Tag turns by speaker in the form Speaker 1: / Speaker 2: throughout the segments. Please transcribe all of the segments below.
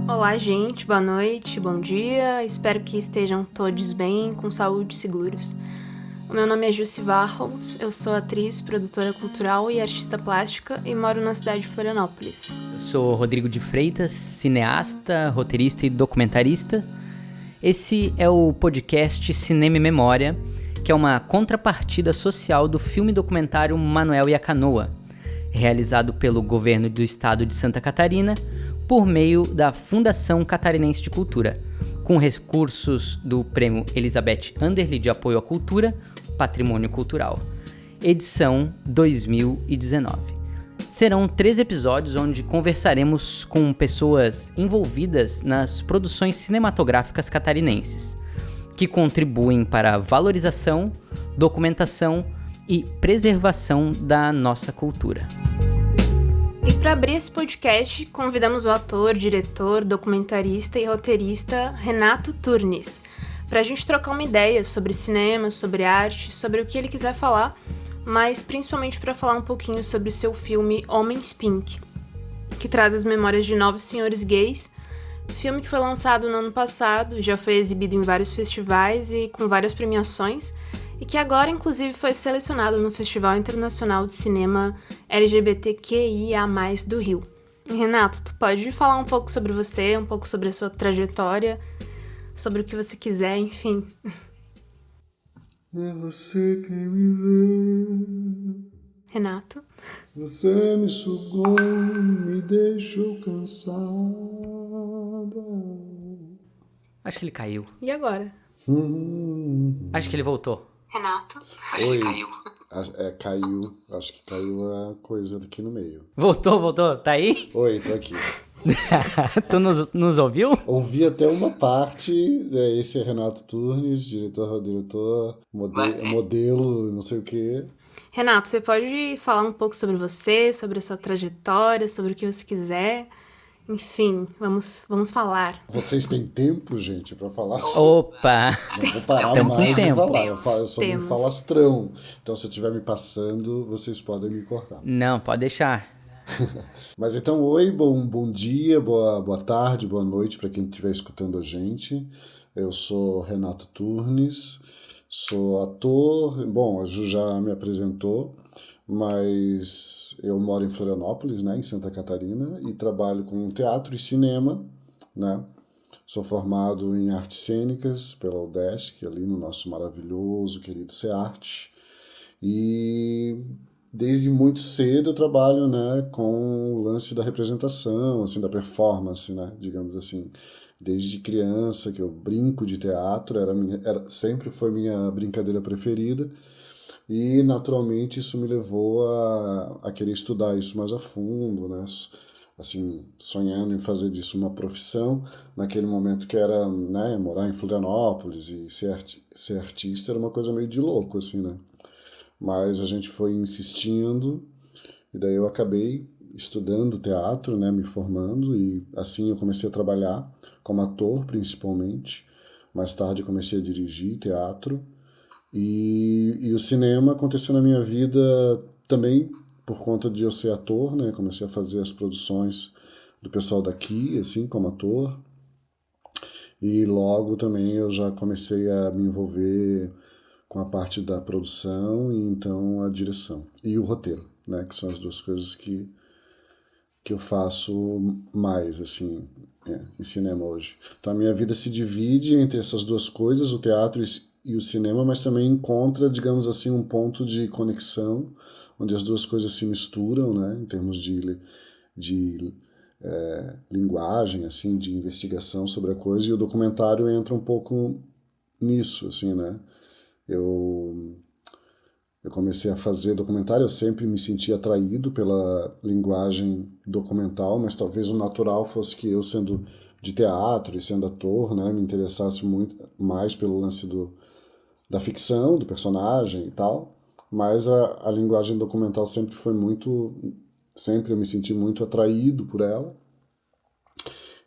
Speaker 1: Olá, gente, boa noite, bom dia. Espero que estejam todos bem, com saúde e seguros. O meu nome é Jussi Varros, eu sou atriz, produtora cultural e artista plástica e moro na cidade de Florianópolis.
Speaker 2: Eu sou Rodrigo de Freitas, cineasta, roteirista e documentarista. Esse é o podcast Cinema e Memória, que é uma contrapartida social do filme documentário Manuel e a Canoa, realizado pelo governo do estado de Santa Catarina por meio da Fundação Catarinense de Cultura, com recursos do Prêmio Elizabeth Anderle de Apoio à Cultura, Patrimônio Cultural, edição 2019. Serão 3 episódios onde conversaremos com pessoas envolvidas nas produções cinematográficas catarinenses, que contribuem para a valorização, documentação e preservação da nossa cultura.
Speaker 1: E para abrir esse podcast, convidamos o ator, diretor, documentarista e roteirista Renato Turnes, para a gente trocar uma ideia sobre cinema, sobre arte, sobre o que ele quiser falar, mas principalmente para falar um pouquinho sobre o seu filme Homens Pink, que traz as memórias de 9 senhores gays, filme que foi lançado no ano passado, já foi exibido em vários festivais e com várias premiações, e que agora, inclusive, foi selecionado no Festival Internacional de Cinema LGBTQIA+, do Rio. E, Renato, tu pode falar um pouco sobre você, um pouco sobre a sua trajetória, sobre o que você quiser, enfim.
Speaker 3: É você quem me vê.
Speaker 1: Renato?
Speaker 3: Você me sugou, me deixou cansada.
Speaker 2: Acho que ele caiu.
Speaker 1: E agora?
Speaker 2: Acho que ele voltou.
Speaker 1: Renato?
Speaker 3: Oi. Caiu. Acho que caiu a coisa aqui no meio.
Speaker 2: Voltou, tá aí?
Speaker 3: Oi, tô aqui.
Speaker 2: Tu nos ouviu?
Speaker 3: Ouvi até uma parte. Esse é Renato Turnes, diretor, modelo, não sei o quê.
Speaker 1: Renato, você pode falar um pouco sobre você, sobre a sua trajetória, sobre o que você quiser? Enfim, vamos falar.
Speaker 3: Vocês têm tempo, gente, pra falar sobre...
Speaker 2: Opa!
Speaker 3: Não vou parar
Speaker 2: Tamo
Speaker 3: mais
Speaker 2: com
Speaker 3: de
Speaker 2: tempo.
Speaker 3: falar. Eu sou um falastrão. Então, se eu estiver me passando, vocês podem me cortar.
Speaker 2: Não, pode deixar.
Speaker 3: Mas então, oi, bom dia, boa tarde, boa noite para quem estiver escutando a gente. Eu sou Renato Turnes, sou ator. Bom, a Ju já me apresentou, mas eu moro em Florianópolis, né, em Santa Catarina, e trabalho com teatro e cinema, né? Sou formado em artes cênicas pela UDESC, ali no nosso maravilhoso, querido CEARTE. E desde muito cedo eu trabalho, né, com o lance da representação, assim, da performance, né, digamos assim. Desde criança que eu brinco de teatro, sempre foi minha brincadeira preferida. E, naturalmente, isso me levou a querer estudar isso mais a fundo, né? Assim, sonhando em fazer disso uma profissão, naquele momento que era, né, morar em Florianópolis e ser artista era uma coisa meio de louco, assim, né? Mas a gente foi insistindo, e daí eu acabei estudando teatro, né, me formando, e assim eu comecei a trabalhar como ator, principalmente. Mais tarde eu comecei a dirigir teatro. E o cinema aconteceu na minha vida também por conta de eu ser ator, né? Comecei a fazer as produções do pessoal daqui, assim, como ator. E logo também eu já comecei a me envolver com a parte da produção e então a direção. E o roteiro, né? Que são as duas coisas que eu faço mais, assim, em cinema hoje. Então a minha vida se divide entre essas duas coisas, o teatro e o cinema, mas também encontra, digamos assim, um ponto de conexão, onde as duas coisas se misturam, né, em termos de linguagem, assim, de investigação sobre a coisa, e o documentário entra um pouco nisso, assim, né. Eu comecei a fazer documentário, eu sempre me senti atraído pela linguagem documental, mas talvez o natural fosse que eu, sendo de teatro e sendo ator, né, me interessasse muito mais pelo lance da ficção, do personagem e tal, mas a linguagem documental sempre eu me senti muito atraído por ela,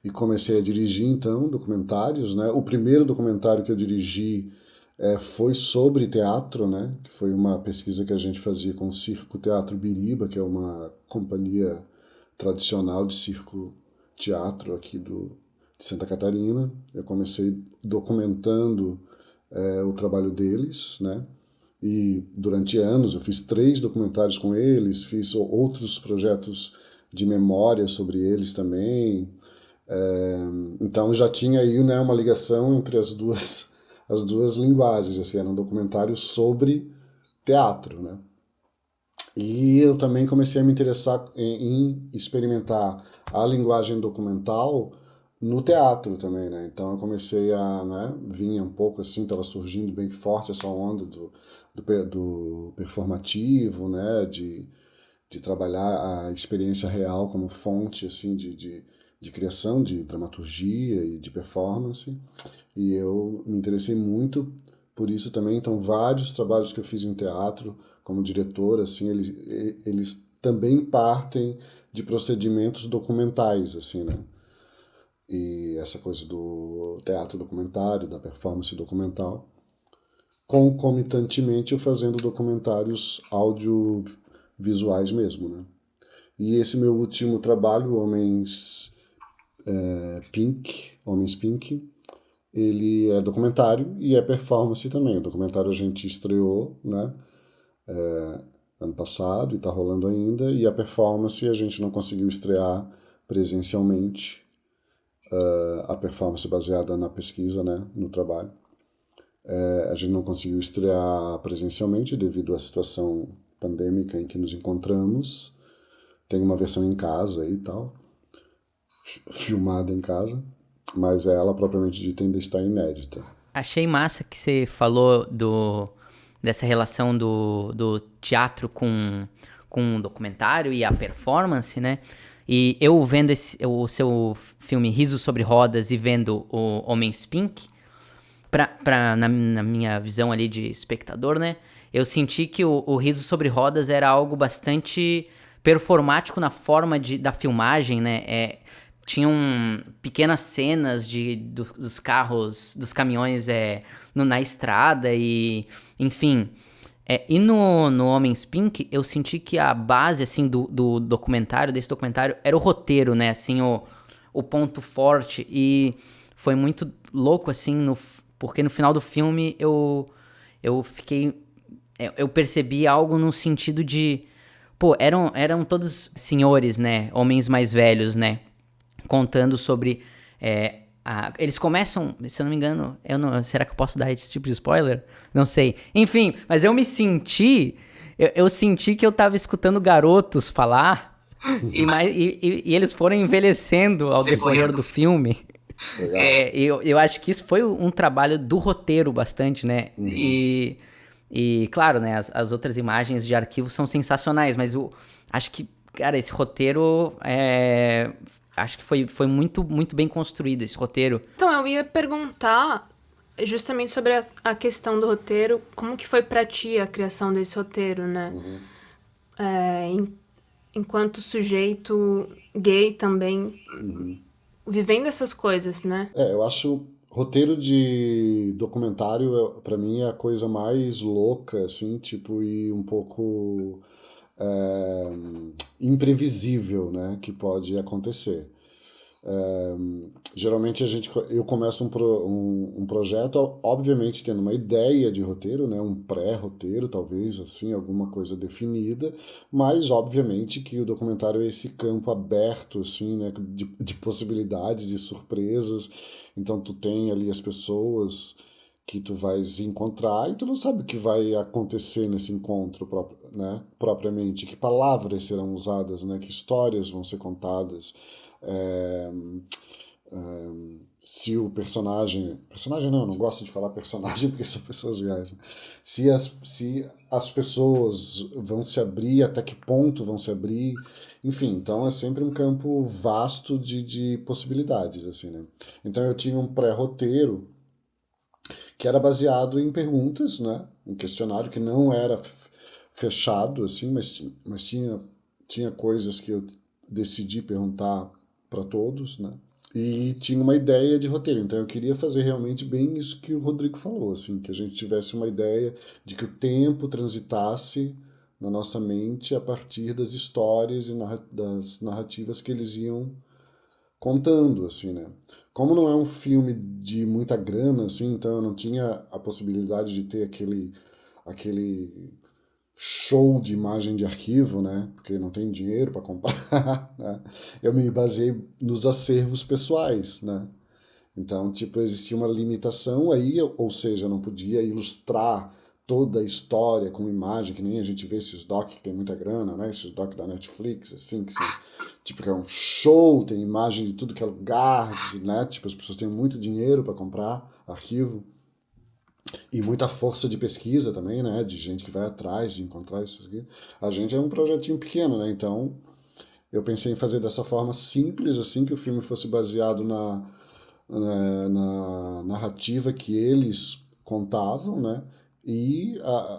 Speaker 3: e comecei a dirigir, então, documentários, né. O primeiro documentário que eu dirigi foi sobre teatro, né, que foi uma pesquisa que a gente fazia com o Circo Teatro Biriba, que é uma companhia tradicional de circo-teatro aqui de Santa Catarina. Eu comecei documentando o trabalho deles, né? E durante anos eu fiz 3 documentários com eles, fiz outros projetos de memória sobre eles também. Então já tinha aí, né, uma ligação entre as duas linguagens, assim, eram documentários sobre teatro, né? E eu também comecei a me interessar em experimentar a linguagem documental no teatro também, né? Então eu comecei a, né, vinha um pouco assim, estava surgindo bem forte essa onda do performativo, né? De trabalhar a experiência real como fonte assim de criação, de dramaturgia e de performance. E eu me interessei muito por isso também. Então, vários trabalhos que eu fiz em teatro como diretor, assim, eles também partem de procedimentos documentais, assim, né? E essa coisa do teatro documentário, da performance documental, concomitantemente eu fazendo documentários audiovisuais mesmo, né? E esse meu último trabalho, Homens Pink, ele é documentário e é performance também. O documentário a gente estreou, né, ano passado e está rolando ainda, e a performance a gente não conseguiu estrear presencialmente, a performance baseada na pesquisa, né, no trabalho. A gente não conseguiu estrear presencialmente devido à situação pandêmica em que nos encontramos. Tem uma versão em casa e tal, filmada em casa, mas ela propriamente dita ainda está inédita.
Speaker 2: Achei massa que você falou dessa relação do teatro com o documentário e a performance, né? E eu vendo o seu filme Riso sobre Rodas e vendo o Homens Pink, na minha visão ali de espectador, né? Eu senti que o Riso sobre Rodas era algo bastante performático na forma da filmagem, né? Tinham pequenas cenas dos carros, dos caminhões na estrada e, enfim. E no Homens Pink, eu senti que a base, assim, do documentário, desse documentário, era o roteiro, né? Assim, o ponto forte. E foi muito louco, assim, porque no final do filme eu fiquei... Eu percebi algo no sentido de... Pô, eram todos senhores, né? Homens mais velhos, né? Contando sobre... eles começam, se eu não me engano... será que eu posso dar esse tipo de spoiler? Não sei. Enfim, mas eu me senti... Eu senti que eu tava escutando garotos falar... e eles foram envelhecendo ao decorrer do filme. Eu acho que isso foi um trabalho do roteiro bastante, né? Uhum. E claro, né? As outras imagens de arquivo são sensacionais, mas eu acho que, cara, esse roteiro acho que foi muito, muito bem construído, esse roteiro.
Speaker 1: Então, eu ia perguntar justamente sobre a questão do roteiro, como que foi pra ti a criação desse roteiro, né? Uhum. Enquanto sujeito gay também, vivendo essas coisas, né?
Speaker 3: Eu acho roteiro de documentário, pra mim, é a coisa mais louca, assim, tipo, e um pouco imprevisível, né, que pode acontecer. Geralmente eu começo um projeto, obviamente tendo uma ideia de roteiro, né, um pré-roteiro, talvez, assim, alguma coisa definida, mas obviamente que o documentário é esse campo aberto, assim, né, de possibilidades e surpresas. Então tu tem ali as pessoas que tu vais encontrar e tu não sabe o que vai acontecer nesse encontro, né, propriamente, que palavras serão usadas, né, que histórias vão ser contadas. Se o personagem não, eu não gosto de falar personagem porque são pessoas reais, né? Se as pessoas vão se abrir, até que ponto vão se abrir, enfim, então é sempre um campo vasto de possibilidades, assim, né? Então eu tinha um pré-roteiro que era baseado em perguntas, né? Um questionário que não era fechado, assim, mas tinha coisas que eu decidi perguntar para todos, né? E tinha uma ideia de roteiro, então eu queria fazer realmente bem isso que o Rodrigo falou, assim, que a gente tivesse uma ideia de que o tempo transitasse na nossa mente a partir das histórias e das narrativas que eles iam contando, assim, né? Como não é um filme de muita grana, assim, então eu não tinha a possibilidade de ter aquele show de imagem de arquivo, né? Porque não tem dinheiro para comprar, né? Eu me baseei nos acervos pessoais, né? Então, tipo, existia uma limitação aí, ou seja, não podia ilustrar toda a história com imagem, que nem a gente vê esses doc que tem muita grana, né? Esses doc da Netflix, assim, que são, tipo, que é um show, tem imagem de tudo que é lugar, né? Tipo, as pessoas têm muito dinheiro para comprar arquivo e muita força de pesquisa também, né? De gente que vai atrás de encontrar isso aqui. A gente é um projetinho pequeno, né? Então, eu pensei em fazer dessa forma simples, assim, que o filme fosse baseado na narrativa que eles contavam, né? E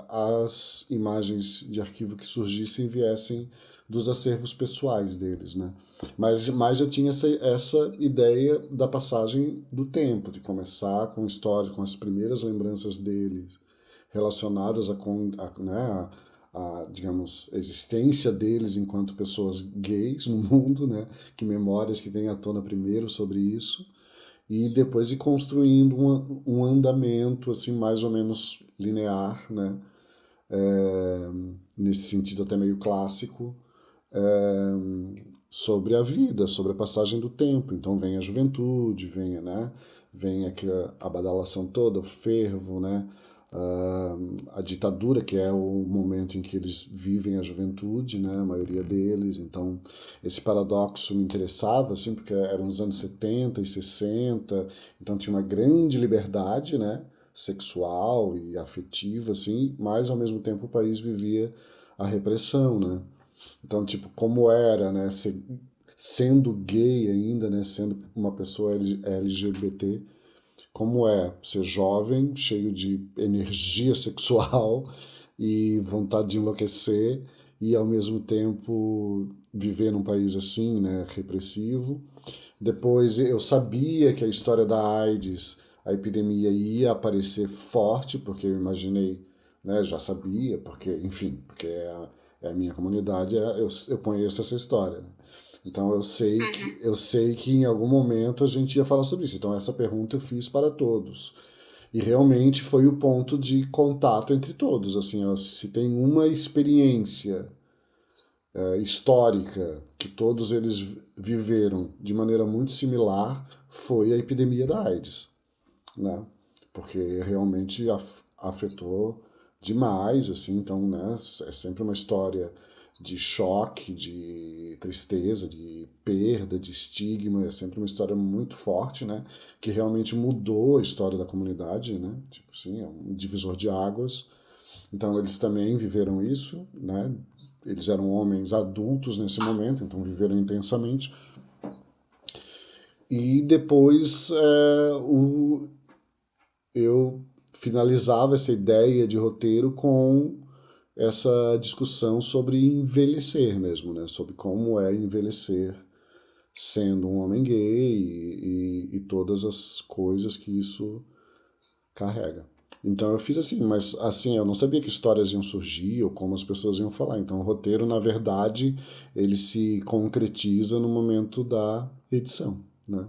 Speaker 3: as imagens de arquivo que surgissem viessem dos acervos pessoais deles, né? Mas eu tinha essa ideia da passagem do tempo, de começar com história, com as primeiras lembranças deles relacionadas né, digamos, existência deles enquanto pessoas gays no mundo, né? Que memórias que vêm à tona primeiro sobre isso e depois ir construindo um andamento assim mais ou menos linear, né? Nesse sentido até meio clássico, é, sobre a vida, sobre a passagem do tempo. Então vem a juventude, né? Vem a badalação toda, o fervo, né? A ditadura, que é o momento em que eles vivem a juventude, né? A maioria deles. Então, esse paradoxo me interessava, assim, porque eram os anos 70 e 60, então tinha uma grande liberdade, né? Sexual e afetiva, assim, mas ao mesmo tempo o país vivia a repressão, né? Então, tipo, como era, né? Sendo gay ainda, né? Sendo uma pessoa LGBT, como é ser jovem, cheio de energia sexual e vontade de enlouquecer e ao mesmo tempo viver num país assim, né, repressivo. Depois eu sabia que a história da AIDS, a epidemia ia aparecer forte, porque eu imaginei, né, já sabia, porque, enfim, porque é a minha comunidade, eu conheço essa história. Né? Então eu sei que em algum momento a gente ia falar sobre isso. Então essa pergunta eu fiz para todos. E realmente foi o ponto de contato entre todos. Assim, ó, se tem uma experiência histórica que todos eles viveram de maneira muito similar, foi a epidemia da AIDS, né? Porque realmente afetou demais, assim, então, né, é sempre uma história de choque, de tristeza, de perda, de estigma, é sempre uma história muito forte, né, que realmente mudou a história da comunidade, né, tipo assim, é um divisor de águas. Então eles também viveram isso, né, eles eram homens adultos nesse momento, então viveram intensamente. E depois eu finalizava essa ideia de roteiro com essa discussão sobre envelhecer mesmo, né? Sobre como é envelhecer sendo um homem gay e todas as coisas que isso carrega. Então eu fiz assim, mas assim, eu não sabia que histórias iam surgir ou como as pessoas iam falar. Então o roteiro, na verdade, ele se concretiza no momento da edição, né?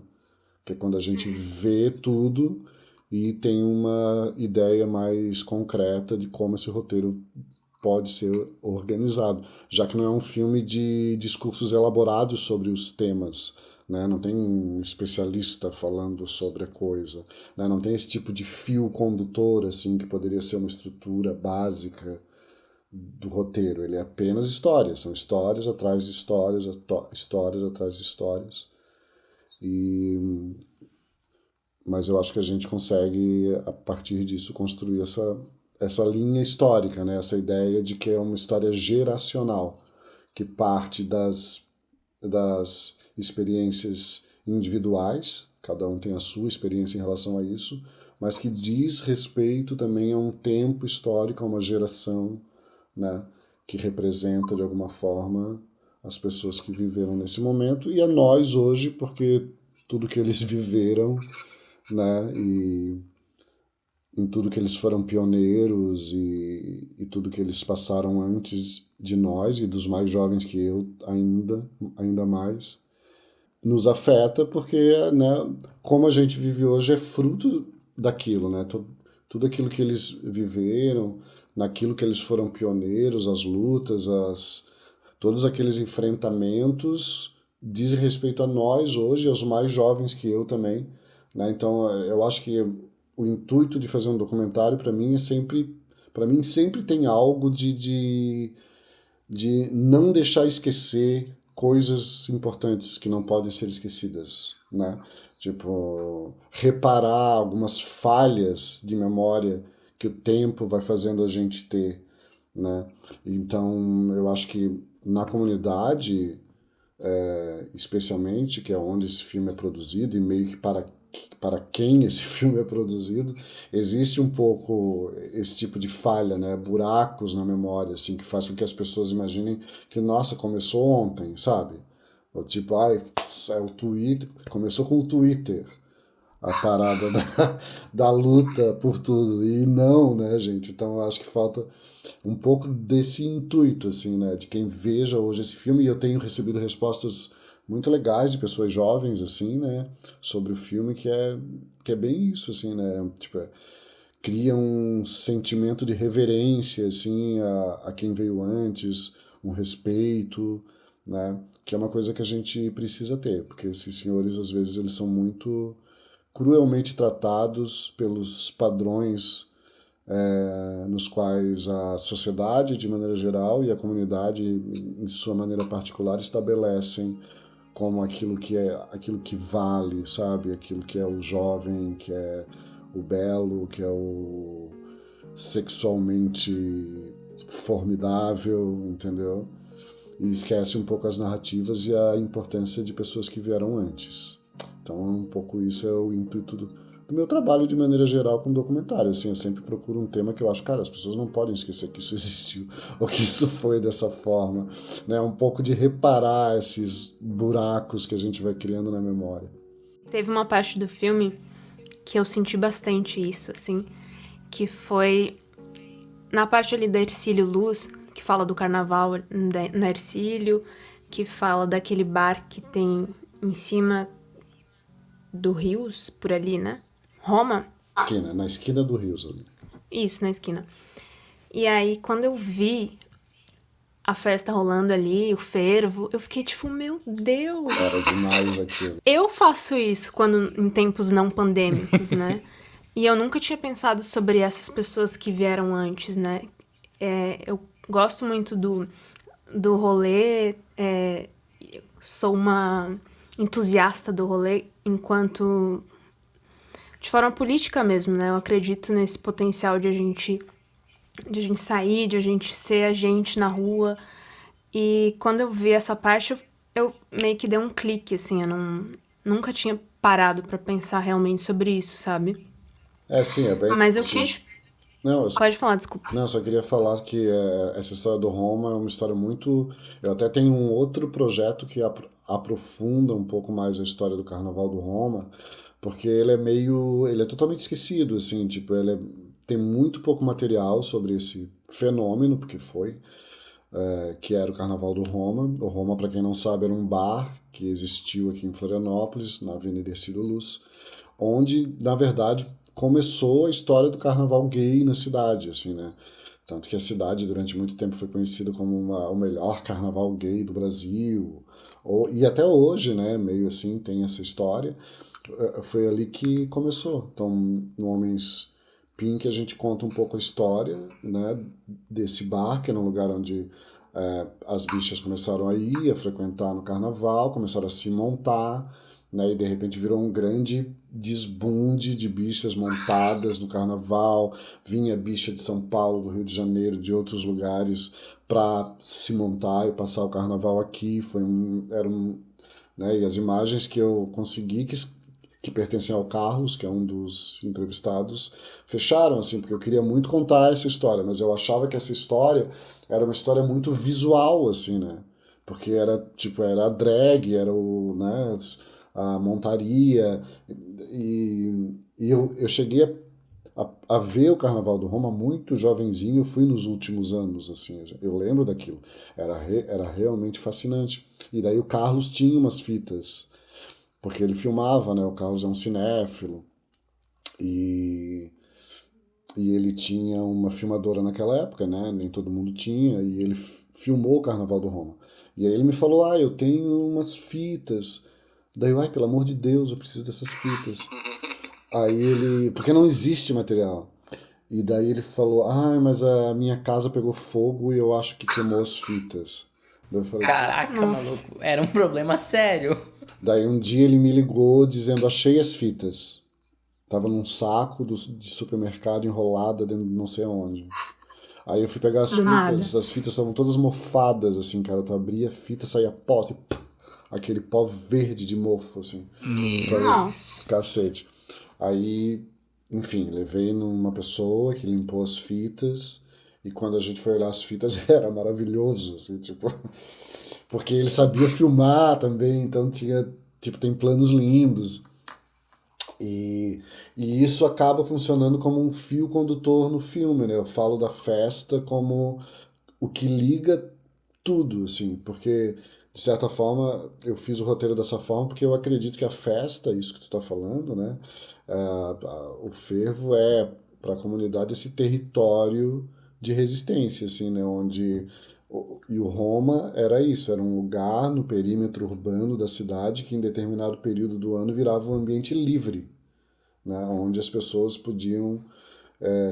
Speaker 3: Que é quando a gente vê tudo e tem uma ideia mais concreta de como esse roteiro pode ser organizado, já que não é um filme de discursos elaborados sobre os temas, né? Não tem um especialista falando sobre a coisa, né? Não tem esse tipo de fio condutor assim que poderia ser uma estrutura básica do roteiro. Ele é apenas histórias, são histórias atrás de histórias, histórias atrás de histórias. E mas eu acho que a gente consegue, a partir disso, construir essa linha histórica, né? Essa ideia de que é uma história geracional, que parte das experiências individuais, cada um tem a sua experiência em relação a isso, mas que diz respeito também a um tempo histórico, a uma geração, né? Que representa, de alguma forma, as pessoas que viveram nesse momento e a nós hoje, porque tudo que eles viveram, né? E em tudo que eles foram pioneiros e tudo que eles passaram antes de nós e dos mais jovens que eu ainda mais. nos afeta porque, né, como a gente vive hoje é fruto daquilo, né? Tudo aquilo que eles viveram, naquilo que eles foram pioneiros, as lutas, todos aqueles enfrentamentos dizem respeito a nós hoje, aos mais jovens que eu também, né? Então, eu acho que o intuito de fazer um documentário para mim sempre tem algo de não deixar esquecer coisas importantes que não podem ser esquecidas, né? Tipo, reparar algumas falhas de memória que o tempo vai fazendo a gente ter, né? Então, eu acho que na comunidade, especialmente, que é onde esse filme é produzido e meio que para quem esse filme é produzido, existe um pouco esse tipo de falha, né? Buracos na memória, assim, que faz com que as pessoas imaginem que, nossa, começou ontem, sabe? Ou tipo, ai, é o Twitter, começou com o Twitter, a parada da luta por tudo. E não, né, gente? Então eu acho que falta um pouco desse intuito, assim, né? De quem veja hoje esse filme. E eu tenho recebido respostas muito legais de pessoas jovens, assim, né? Sobre o filme, que é bem isso, assim, né? Tipo, cria um sentimento de reverência, assim, a quem veio antes, um respeito, né? Que é uma coisa que a gente precisa ter, porque esses senhores, às vezes, eles são muito cruelmente tratados pelos padrões nos quais a sociedade, de maneira geral, e a comunidade, em sua maneira particular, estabelecem como aquilo que vale, sabe? Aquilo que é o jovem, que é o belo, que é o sexualmente formidável, entendeu? E esquece um pouco as narrativas e a importância de pessoas que vieram antes. Então, um pouco isso é o intuito do meu trabalho de maneira geral com documentário. Assim, eu sempre procuro um tema que eu acho, cara, as pessoas não podem esquecer que isso existiu ou que isso foi dessa forma. Né? Um pouco de reparar esses buracos que a gente vai criando na memória.
Speaker 1: Teve uma parte do filme que eu senti bastante isso, assim, que foi na parte ali da Hercílio Luz, que fala do carnaval na Hercílio, que fala daquele bar que tem em cima do Rios, por ali, né? Roma.
Speaker 3: Na esquina do Rios ali.
Speaker 1: Isso, na esquina. E aí, quando eu vi a festa rolando ali, o fervo, eu fiquei tipo, meu Deus!
Speaker 3: Era demais aquilo.
Speaker 1: Eu faço isso quando em tempos não pandêmicos, né? E eu nunca tinha pensado sobre essas pessoas que vieram antes, né? Eu gosto muito do rolê, sou uma entusiasta do rolê enquanto de forma política mesmo, né? Eu acredito nesse potencial de a gente sair, de a gente ser a gente na rua. E quando eu vi essa parte, eu meio que dei um clique, assim, nunca tinha parado pra pensar realmente sobre isso, sabe?
Speaker 3: Sim, é bem...
Speaker 1: Mas eu queria...
Speaker 3: Não,
Speaker 1: Pode falar, desculpa.
Speaker 3: Não, só queria falar que essa história do Roma é uma história muito... Eu até tenho um outro projeto que aprofunda um pouco mais a história do Carnaval do Roma, porque ele é totalmente esquecido, assim, tipo, tem muito pouco material sobre esse fenômeno, porque foi, que era o Carnaval do Roma. O Roma, para quem não sabe, era um bar que existiu aqui em Florianópolis, na Avenida Hercílio Luz, onde, na verdade, começou a história do carnaval gay na cidade, assim, né? Tanto que a cidade, durante muito tempo, foi conhecida como o melhor carnaval gay do Brasil. E até hoje, né? Meio assim, tem essa história. Foi ali que começou. Então, no Homens Pink, a gente conta um pouco a história, né? Desse bar, que era um lugar onde as bichas começaram a ir, a frequentar no carnaval, começaram a se montar, né, e de repente virou um grande desbunde de bichas montadas no carnaval. Vinha bicha de São Paulo, do Rio de Janeiro, de outros lugares para se montar e passar o carnaval aqui. Né, e as imagens que eu consegui que pertencem ao Carlos, que é um dos entrevistados, fecharam, assim, porque eu queria muito contar essa história, mas eu achava que essa história era uma história muito visual, assim, né? Porque era a drag, era né, a montaria, e eu cheguei a ver o Carnaval do Roma muito jovenzinho. Eu fui nos últimos anos, assim, eu lembro daquilo, era realmente fascinante. E daí o Carlos tinha umas fitas porque ele filmava, né? O Carlos é um cinéfilo e, e ele tinha uma filmadora naquela época, né? Nem todo mundo tinha, e ele filmou o Carnaval do Roma. E aí ele me falou, eu tenho umas fitas. Daí eu, pelo amor de Deus, eu preciso dessas fitas. Aí ele, porque não existe material. E daí ele falou, mas a minha casa pegou fogo e eu acho que queimou as fitas. Daí eu falei,
Speaker 2: Caraca,
Speaker 1: Nossa.
Speaker 2: maluco, era um problema sério.
Speaker 3: daí um dia ele me ligou dizendo, achei as fitas. Tava num saco de supermercado enrolada dentro de não sei aonde. Aí eu fui pegar as
Speaker 1: Do nada.
Speaker 3: fitas, as fitas estavam todas mofadas, assim, cara. Tu abria a fita, saía pó, assim, aquele pó verde de mofo, assim. Falei,
Speaker 1: Nossa.
Speaker 3: cacete. Aí, enfim, levei numa pessoa que limpou as fitas, e quando a gente foi olhar as fitas, era maravilhoso, assim, tipo, porque ele sabia filmar também, então tinha, tipo, tem planos lindos. E, e isso acaba funcionando como um fio condutor no filme, né? Eu falo da festa como o que liga tudo, assim, porque, de certa forma, eu fiz o roteiro dessa forma porque eu acredito que a festa, isso que tu tá falando, né? O fervo é, para a comunidade, esse território de resistência, assim, né? Onde e o Roma era isso, era um lugar no perímetro urbano da cidade que em determinado período do ano virava um ambiente livre, né? Onde as pessoas podiam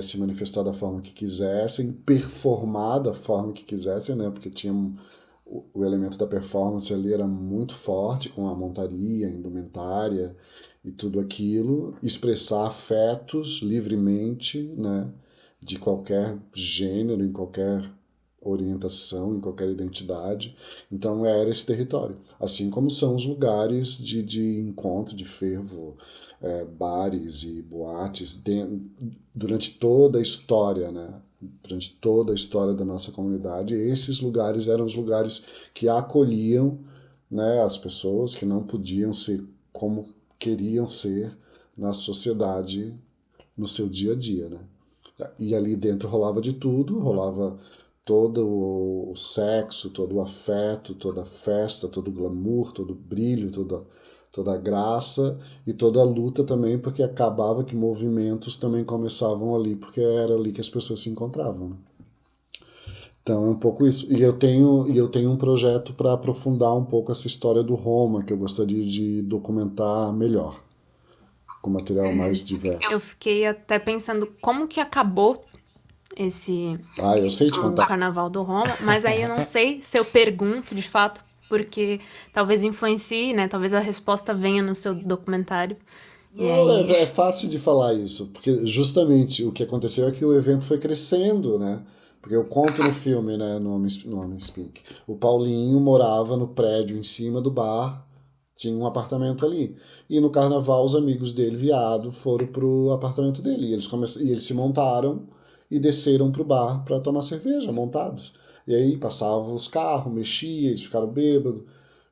Speaker 3: se manifestar da forma que quisessem, performar da forma que quisessem, né? Porque tinha o elemento da performance ali era muito forte com a montaria, a indumentária e tudo aquilo, expressar afetos livremente, né? De qualquer gênero, em qualquer orientação, em qualquer identidade. Então era esse território. Assim como são os lugares de encontro, de fervo, bares e boates durante toda a história, né? Durante toda a história da nossa comunidade, esses lugares eram os lugares que acolhiam, né, as pessoas que não podiam ser como queriam ser na sociedade no seu dia a dia, né? E ali dentro rolava de tudo, rolava todo o sexo, todo o afeto, toda a festa, todo o glamour, todo o brilho, toda a graça e toda a luta também, porque acabava que movimentos também começavam ali, porque era ali que as pessoas se encontravam, né? Então é um pouco isso. E eu tenho um projeto para aprofundar um pouco essa história do Roma, que eu gostaria de documentar melhor, com material mais diverso.
Speaker 1: Eu fiquei até pensando como que acabou esse
Speaker 3: Eu sei te
Speaker 1: o
Speaker 3: contar.
Speaker 1: Carnaval do Roma, mas aí eu não sei se eu pergunto de fato, porque talvez influencie, né? Talvez a resposta venha no seu documentário. E
Speaker 3: Não,
Speaker 1: aí,
Speaker 3: é fácil de falar isso, porque justamente o que aconteceu é que o evento foi crescendo, né? Porque eu conto no filme, né, no Homem Speak. O Paulinho morava no prédio em cima do bar, tinha um apartamento ali. E no carnaval, os amigos dele, viado, foram pro apartamento dele. E eles se montaram e desceram pro bar para tomar cerveja, montados. E aí passavam os carros, mexia, eles ficaram bêbados,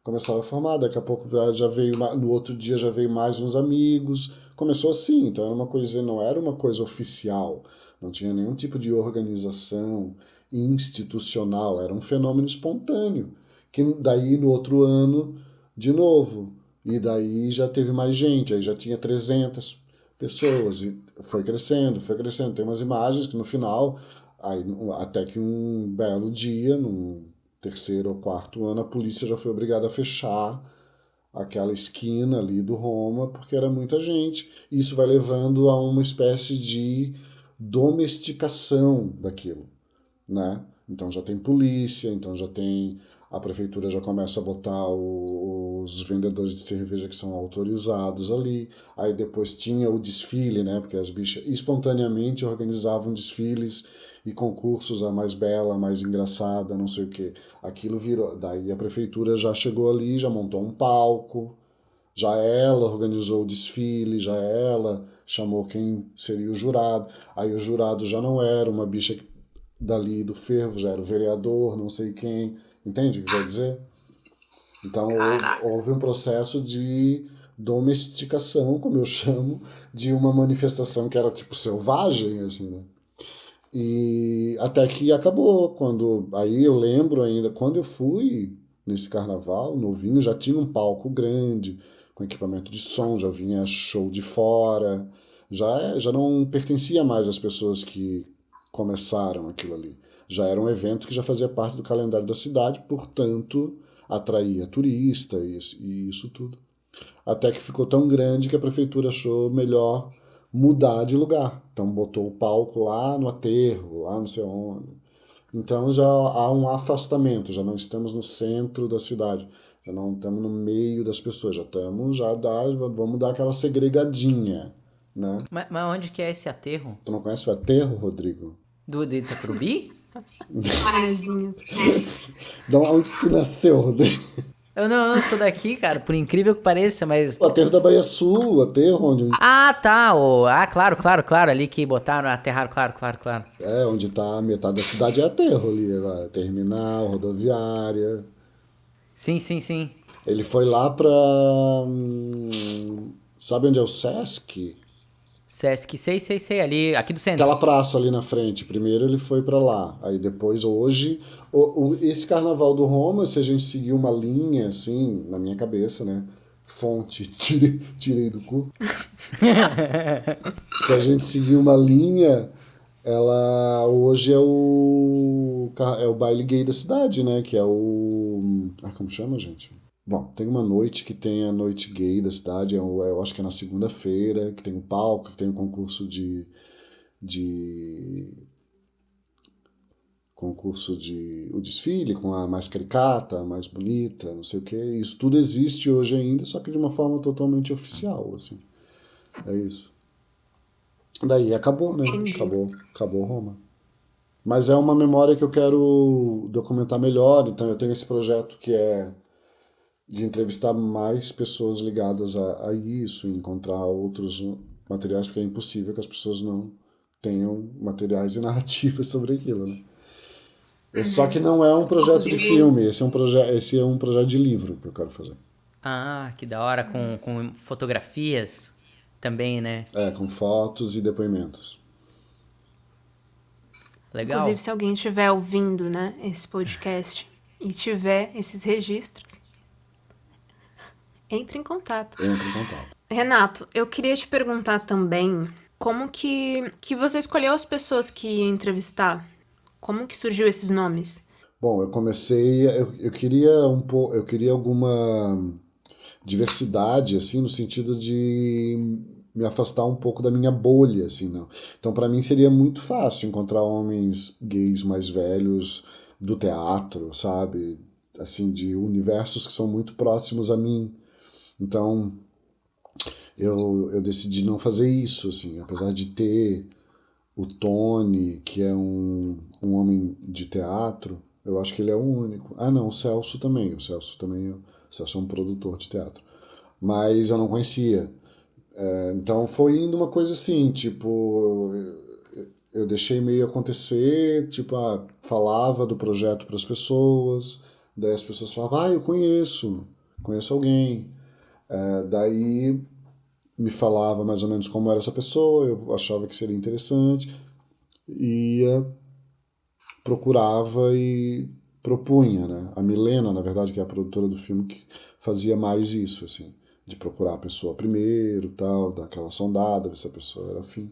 Speaker 3: começaram a formar. Daqui a pouco já veio, no outro dia já veio mais uns amigos. Começou assim, então era uma coisa, não era uma coisa oficial. Não tinha nenhum tipo de organização institucional, era um fenômeno espontâneo. Que daí no outro ano, de novo, e daí já teve mais gente, aí já tinha 300 pessoas, e foi crescendo, foi crescendo. Tem umas imagens que no final, aí, até que um belo dia, num terceiro ou quarto ano, a polícia já foi obrigada a fechar aquela esquina ali do Roma, porque era muita gente. E isso vai levando a uma espécie de domesticação daquilo, né? Então já tem polícia, então já tem a prefeitura já começa a botar os vendedores de cerveja que são autorizados ali. Aí depois tinha o desfile, né? Porque as bichas espontaneamente organizavam desfiles e concursos, a mais bela, a mais engraçada, não sei o quê. Aquilo virou. Daí a prefeitura já chegou ali, já montou um palco, já ela organizou o desfile, já ela chamou quem seria o jurado. Aí o jurado já não era uma bicha dali do fervo, já era o vereador, não sei quem. Entende o que quer dizer? Então houve um processo de domesticação, como eu chamo, de uma manifestação que era tipo selvagem, assim, né? E até que acabou, quando aí eu lembro ainda, quando eu fui nesse carnaval, novinho, já tinha um palco grande, com equipamento de som, já vinha show de fora, já não pertencia mais às pessoas que começaram aquilo ali. Já era um evento que já fazia parte do calendário da cidade, portanto, atraía turista e isso tudo. Até que ficou tão grande que a prefeitura achou melhor mudar de lugar. Então botou o palco lá no aterro, lá não sei onde. Então já há um afastamento, já não estamos no centro da cidade, já não estamos no meio das pessoas, vamos dar aquela segregadinha, né?
Speaker 2: Mas onde que é esse aterro?
Speaker 3: Tu não conhece o aterro, Rodrigo?
Speaker 2: De Itacurubi?
Speaker 1: Manezinho.
Speaker 3: De onde que tu nasceu, Rodrigo?
Speaker 2: Eu não sou daqui, cara, por incrível que pareça, mas...
Speaker 3: O aterro da Baía Sul, o aterro onde...
Speaker 2: Ah, tá, claro, ali que botaram, aterraram, claro.
Speaker 3: É, onde tá a metade da cidade é aterro ali, agora, terminal, rodoviária.
Speaker 2: Sim.
Speaker 3: Ele foi lá pra... sabe onde é o Sesc?
Speaker 2: Sesc, sei, ali, aqui do centro.
Speaker 3: Aquela praça ali na frente. Primeiro ele foi pra lá. Aí depois, hoje... esse carnaval do Roma, se a gente seguir uma linha, assim, na minha cabeça, né? Fonte, tirei do cu. Se a gente seguir uma linha, ela hoje é o baile gay da cidade, né? Que é o... como chama, gente? Bom, tem uma noite que tem a noite gay da cidade, eu acho que é na segunda-feira, que tem um palco, que tem um concurso o desfile com a mais caricata, a mais bonita, não sei o que. Isso tudo existe hoje ainda, só que de uma forma totalmente oficial, assim. É isso. Daí acabou, né? Acabou Roma. Mas é uma memória que eu quero documentar melhor, então eu tenho esse projeto que é de entrevistar mais pessoas ligadas a isso, encontrar outros materiais, porque é impossível que as pessoas não tenham materiais e narrativas sobre aquilo, né? Só que não é um projeto de filme, esse é um projeto de livro que eu quero fazer.
Speaker 2: Ah, que da hora, com fotografias também, né?
Speaker 3: É, com fotos e depoimentos.
Speaker 2: Legal.
Speaker 1: Inclusive, se alguém estiver ouvindo, né, esse podcast e tiver esses registros, entre em contato. Renato, eu queria te perguntar também como que você escolheu as pessoas que ia entrevistar? Como que surgiu esses nomes?
Speaker 3: Bom, eu comecei, eu queria alguma diversidade, assim, no sentido de me afastar um pouco da minha bolha, assim, não. Então, para mim seria muito fácil encontrar homens gays mais velhos do teatro, sabe? Assim, de universos que são muito próximos a mim. Então, eu decidi não fazer isso, assim, apesar de ter o Tony, que é um homem de teatro, eu acho que ele é o único. Ah, não, o Celso também. O Celso é um produtor de teatro. Mas eu não conhecia. Então foi indo uma coisa assim, tipo, eu deixei meio acontecer, tipo, falava do projeto para as pessoas, daí as pessoas falavam, eu conheço alguém. Daí me falava mais ou menos como era essa pessoa, eu achava que seria interessante, ia, procurava e propunha, né? A Milena, na verdade, que é a produtora do filme, que fazia mais isso, assim, de procurar a pessoa primeiro, tal, dar aquela sondada, ver se a pessoa era afim,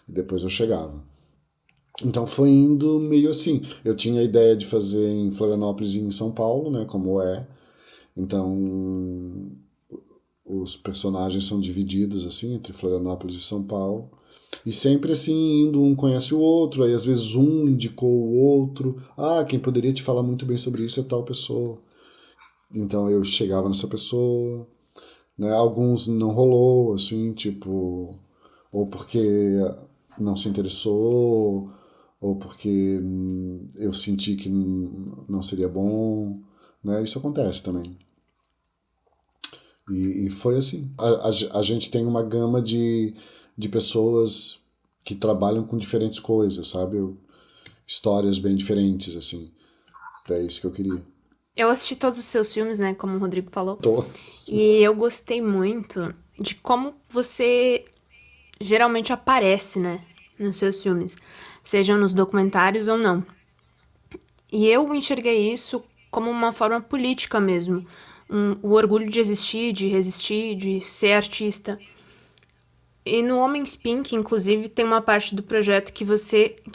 Speaker 3: e depois eu chegava. Então foi indo meio assim. Eu tinha a ideia de fazer em Florianópolis e em São Paulo, né, como é. Então os personagens são divididos assim entre Florianópolis e São Paulo. E sempre assim, indo, um conhece o outro, aí às vezes um indicou o outro. Quem poderia te falar muito bem sobre isso é tal pessoa. Então eu chegava nessa pessoa, né? Alguns não rolou, assim, tipo, ou porque não se interessou, ou porque eu senti que não seria bom, né? Isso acontece também. E foi assim. A gente tem uma gama de pessoas que trabalham com diferentes coisas, sabe? Histórias bem diferentes, assim. É isso que eu queria.
Speaker 1: Eu assisti todos os seus filmes, né, como o Rodrigo falou.
Speaker 3: Todos.
Speaker 1: E eu gostei muito de como você geralmente aparece, né, nos seus filmes. Sejam nos documentários ou não. E eu enxerguei isso como uma forma política mesmo. o orgulho de existir, de resistir, de ser artista. E no Homens Pink, inclusive, tem uma parte do projeto que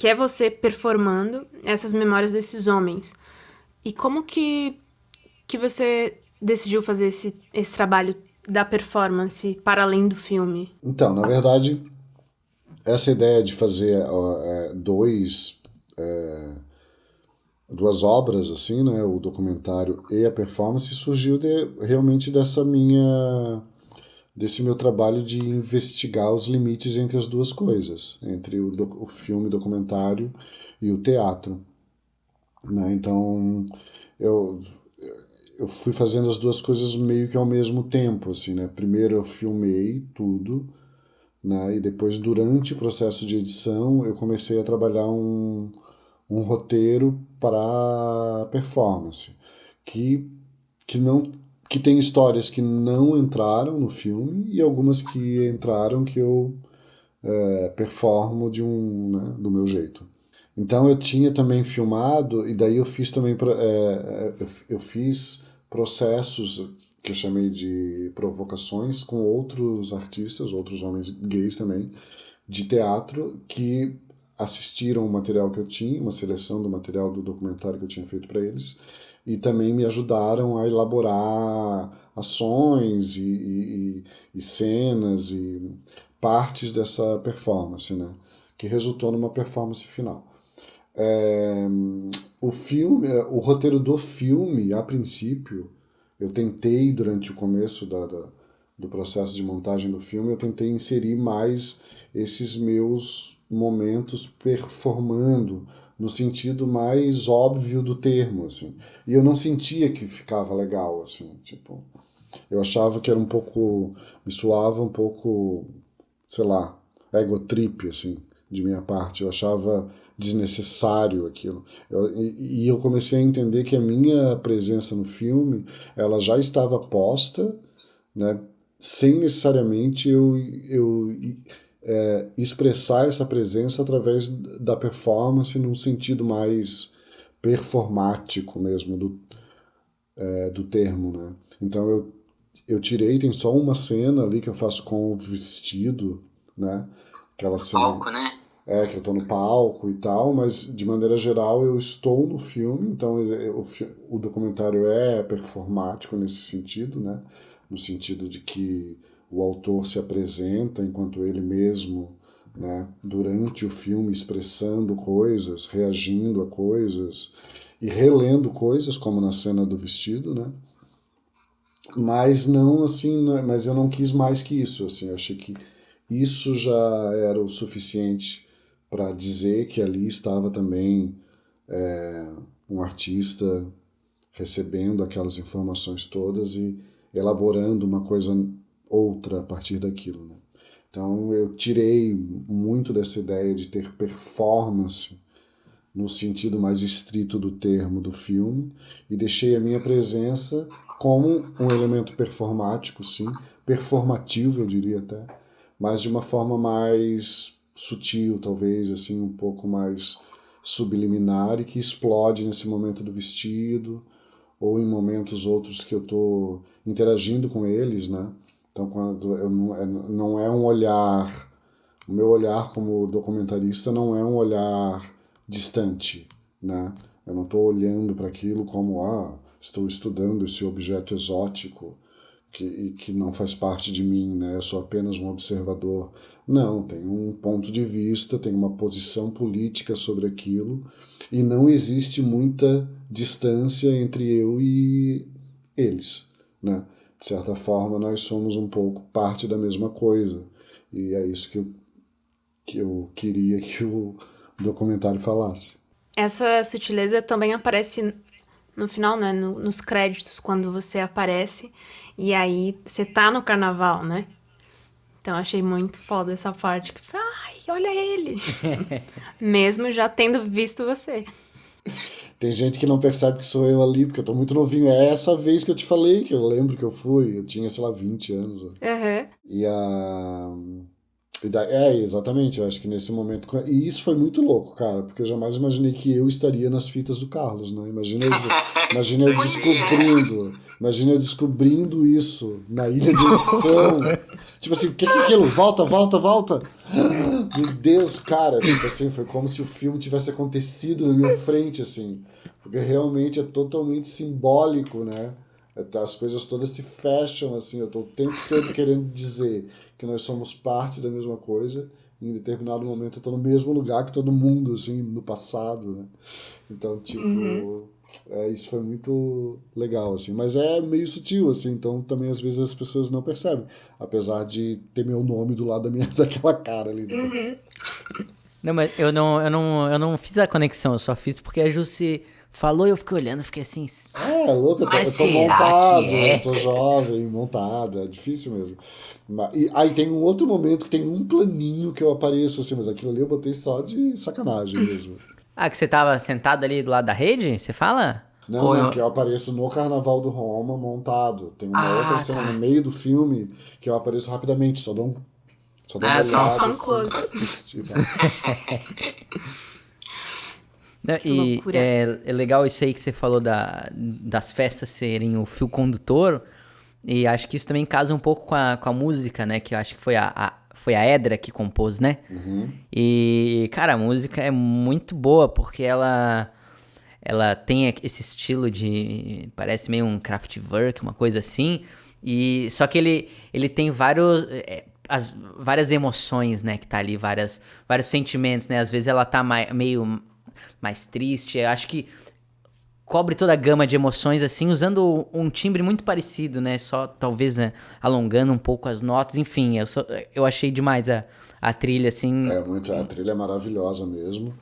Speaker 1: é você performando essas memórias desses homens. E como que você decidiu fazer esse trabalho da performance para além do filme?
Speaker 3: Então, na verdade, essa ideia de fazer duas obras, assim, né, o documentário e a performance, surgiu realmente desse meu trabalho de investigar os limites entre as duas coisas, entre o filme documentário e o teatro, né? Então, eu, eu fui fazendo as duas coisas meio que ao mesmo tempo, assim, né? Primeiro eu filmei tudo, né? E depois, durante o processo de edição, eu comecei a trabalhar um roteiro para performance, que, que não que tem histórias que não entraram no filme e algumas que entraram que eu performo do meu jeito. Então eu tinha também filmado e daí eu fiz também eu fiz processos que eu chamei de provocações com outros artistas, outros homens gays também, de teatro que assistiram o material que eu tinha, uma seleção do material do documentário que eu tinha feito para eles, e também me ajudaram a elaborar ações e cenas e partes dessa performance, né? Que resultou numa performance final. É, o roteiro do filme, a princípio, eu tentei, durante o começo do processo de montagem do filme, eu tentei inserir mais esses meus momentos performando, no sentido mais óbvio do termo, assim. E eu não sentia que ficava legal, assim, tipo... Eu achava que era um pouco... Me soava um pouco, sei lá, ego trip, assim, de minha parte. Eu achava desnecessário aquilo. E eu comecei a entender que a minha presença no filme, ela já estava posta, né, sem necessariamente expressar essa presença através da performance num sentido mais performático mesmo do termo, né? Então eu tirei, tem só uma cena ali que eu faço com o vestido, né? Aquela cena
Speaker 2: Palco, né?
Speaker 3: que eu tô no palco e tal, mas de maneira geral eu estou no filme, então o documentário é performático nesse sentido, né? No sentido de que o autor se apresenta enquanto ele mesmo, né? Durante o filme expressando coisas, reagindo a coisas e relendo coisas, como na cena do vestido, né? Mas não assim, mas eu não quis mais que isso, assim, eu achei que isso já era o suficiente para dizer que ali estava também um artista recebendo aquelas informações todas e elaborando uma coisa outra a partir daquilo, né? Então eu tirei muito dessa ideia de ter performance no sentido mais estrito do termo do filme e deixei a minha presença como um elemento performático, sim, performativo eu diria até, mas de uma forma mais sutil, talvez, assim, um pouco mais subliminar e que explode nesse momento do vestido ou em momentos outros que eu estou interagindo com eles, né? Então, quando não é um olhar, o meu olhar como documentarista não é um olhar distante, né? Eu não estou olhando para aquilo como, estou estudando esse objeto exótico que não faz parte de mim, né? Eu sou apenas um observador. Não, tem um ponto de vista, tem uma posição política sobre aquilo e não existe muita distância entre eu e eles, né? De certa forma, nós somos um pouco parte da mesma coisa e é isso que eu queria que o documentário falasse.
Speaker 1: Essa sutileza também aparece no final, né? Nos créditos, quando você aparece e aí você tá no carnaval, né? Então eu achei muito foda essa parte. Que, ai, olha ele! Mesmo já tendo visto você.
Speaker 3: Tem gente que não percebe que sou eu ali, porque eu tô muito novinho. É essa vez que eu te falei, que eu lembro que eu fui. Eu tinha, sei lá, 20 anos.
Speaker 1: Uhum.
Speaker 3: E Exatamente, eu acho que nesse momento. E isso foi muito louco, cara, porque eu jamais imaginei que eu estaria nas fitas do Carlos, né? Imagina eu descobrindo isso na ilha de edição. Tipo assim, o que é aquilo? Volta, volta, volta! Meu Deus, cara, tipo assim, foi como se o filme tivesse acontecido na minha frente, assim. Porque realmente é totalmente simbólico, né? As coisas todas se fecham, assim, eu tô o tempo todo querendo dizer que nós somos parte da mesma coisa, e em determinado momento eu tô no mesmo lugar que todo mundo, assim, no passado, né? Então, tipo, isso foi muito legal, assim, mas é meio sutil, assim, então também às vezes as pessoas não percebem, apesar de ter meu nome do lado daquela cara ali, né?
Speaker 2: Não, mas eu não fiz a conexão, eu só fiz porque a Jussi falou e eu fiquei olhando, fiquei assim.
Speaker 3: É louco,
Speaker 2: Mas
Speaker 3: eu tô
Speaker 2: será
Speaker 3: montado,
Speaker 2: que
Speaker 3: eu
Speaker 2: é?
Speaker 3: tô jovem, montado, é difícil mesmo. E aí tem um outro momento que tem um planinho que eu apareço, assim, mas aquilo ali eu botei só de sacanagem mesmo.
Speaker 2: Ah, que você tava sentado ali do lado da rede? Você fala?
Speaker 3: Não,
Speaker 2: Ou
Speaker 3: não,
Speaker 2: eu...
Speaker 3: que eu apareço no Carnaval do Roma montado. Tem uma outra
Speaker 2: Ah,
Speaker 3: cena no
Speaker 2: tá.
Speaker 3: meio do filme que eu apareço rapidamente, só dou uma
Speaker 2: Ah,
Speaker 1: Só
Speaker 3: olhada
Speaker 1: um
Speaker 3: assim.
Speaker 1: close.
Speaker 3: Tipo,
Speaker 2: Não,
Speaker 1: Que
Speaker 2: e
Speaker 1: loucura.
Speaker 2: é legal isso aí que você falou das festas serem o fio condutor. E acho que isso também casa um pouco com a música, né? Que eu acho que foi a Edra que compôs, né?
Speaker 3: uhum,
Speaker 2: E, cara, a música é muito boa porque ela tem esse estilo de... Parece meio um Kraftwerk, uma coisa assim. E só que ele tem várias emoções, né? Que tá ali, vários sentimentos, né? Às vezes ela tá meio mais triste. Eu acho que cobre toda a gama de emoções, assim, usando um timbre muito parecido, né? Só, talvez, né, alongando um pouco as notas. Enfim, eu achei demais a trilha, assim.
Speaker 3: a trilha é maravilhosa mesmo.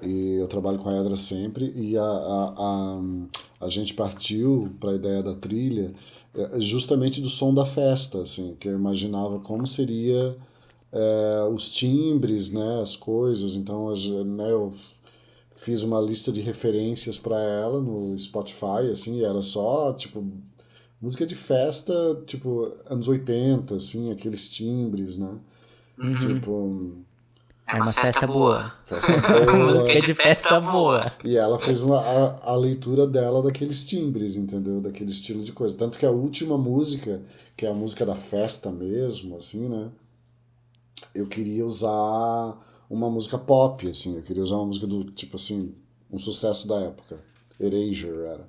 Speaker 3: E eu trabalho com a Edra sempre. E a gente partiu para a ideia da trilha justamente do som da festa, assim, que eu imaginava como seria os timbres, né, as coisas. Então, né, eu fiz uma lista de referências para ela no Spotify, assim, e era só, tipo, música de festa, tipo, anos 80 assim, aqueles timbres, né?
Speaker 2: Uhum.
Speaker 3: Tipo,
Speaker 2: Era umas festa boa.
Speaker 3: festa
Speaker 2: Música
Speaker 3: boa.
Speaker 2: de festa boa.
Speaker 3: E ela fez a leitura dela daqueles timbres, entendeu? Daquele estilo de coisa. Tanto que a última música, que é a música da festa mesmo, assim, né? Eu queria usar uma música pop, assim. Eu queria usar uma música do, tipo assim, um sucesso da época. Erasure era.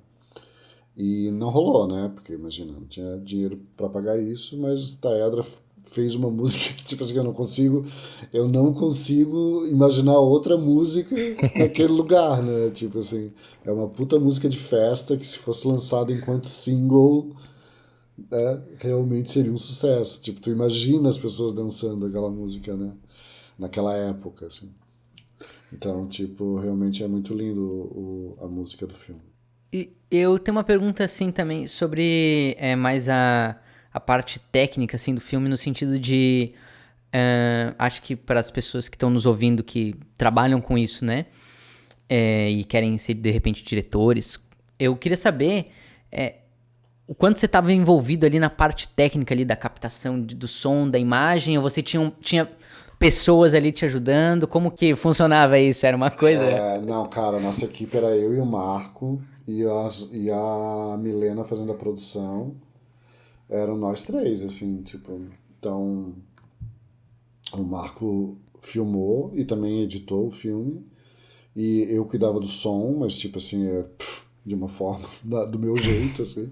Speaker 3: E não rolou, né? Porque, imagina, não tinha dinheiro para pagar isso, mas Taedra fez uma música que, tipo assim, eu não consigo imaginar outra música naquele lugar, né? Tipo assim, é uma puta música de festa que se fosse lançada enquanto single, né, realmente seria um sucesso. Tipo, tu imagina as pessoas dançando aquela música, né? Naquela época, assim. Então, tipo, realmente é muito lindo a música do filme.
Speaker 2: E eu tenho uma pergunta, assim, também sobre mais a parte técnica, assim, do filme, no sentido de... acho que para as pessoas que estão nos ouvindo que trabalham com isso, né? E querem ser, de repente, diretores. Eu queria saber o quanto você estava envolvido ali na parte técnica ali da captação do som, da imagem, ou você tinha pessoas ali te ajudando? Como que funcionava isso? Era uma coisa...
Speaker 3: Não, cara, a nossa equipe era eu e o Marco e a Milena fazendo a produção. Eram nós três, assim, tipo. Então, o Marco filmou e também editou o filme. E eu cuidava do som, mas, tipo assim, de uma forma, do meu jeito, assim.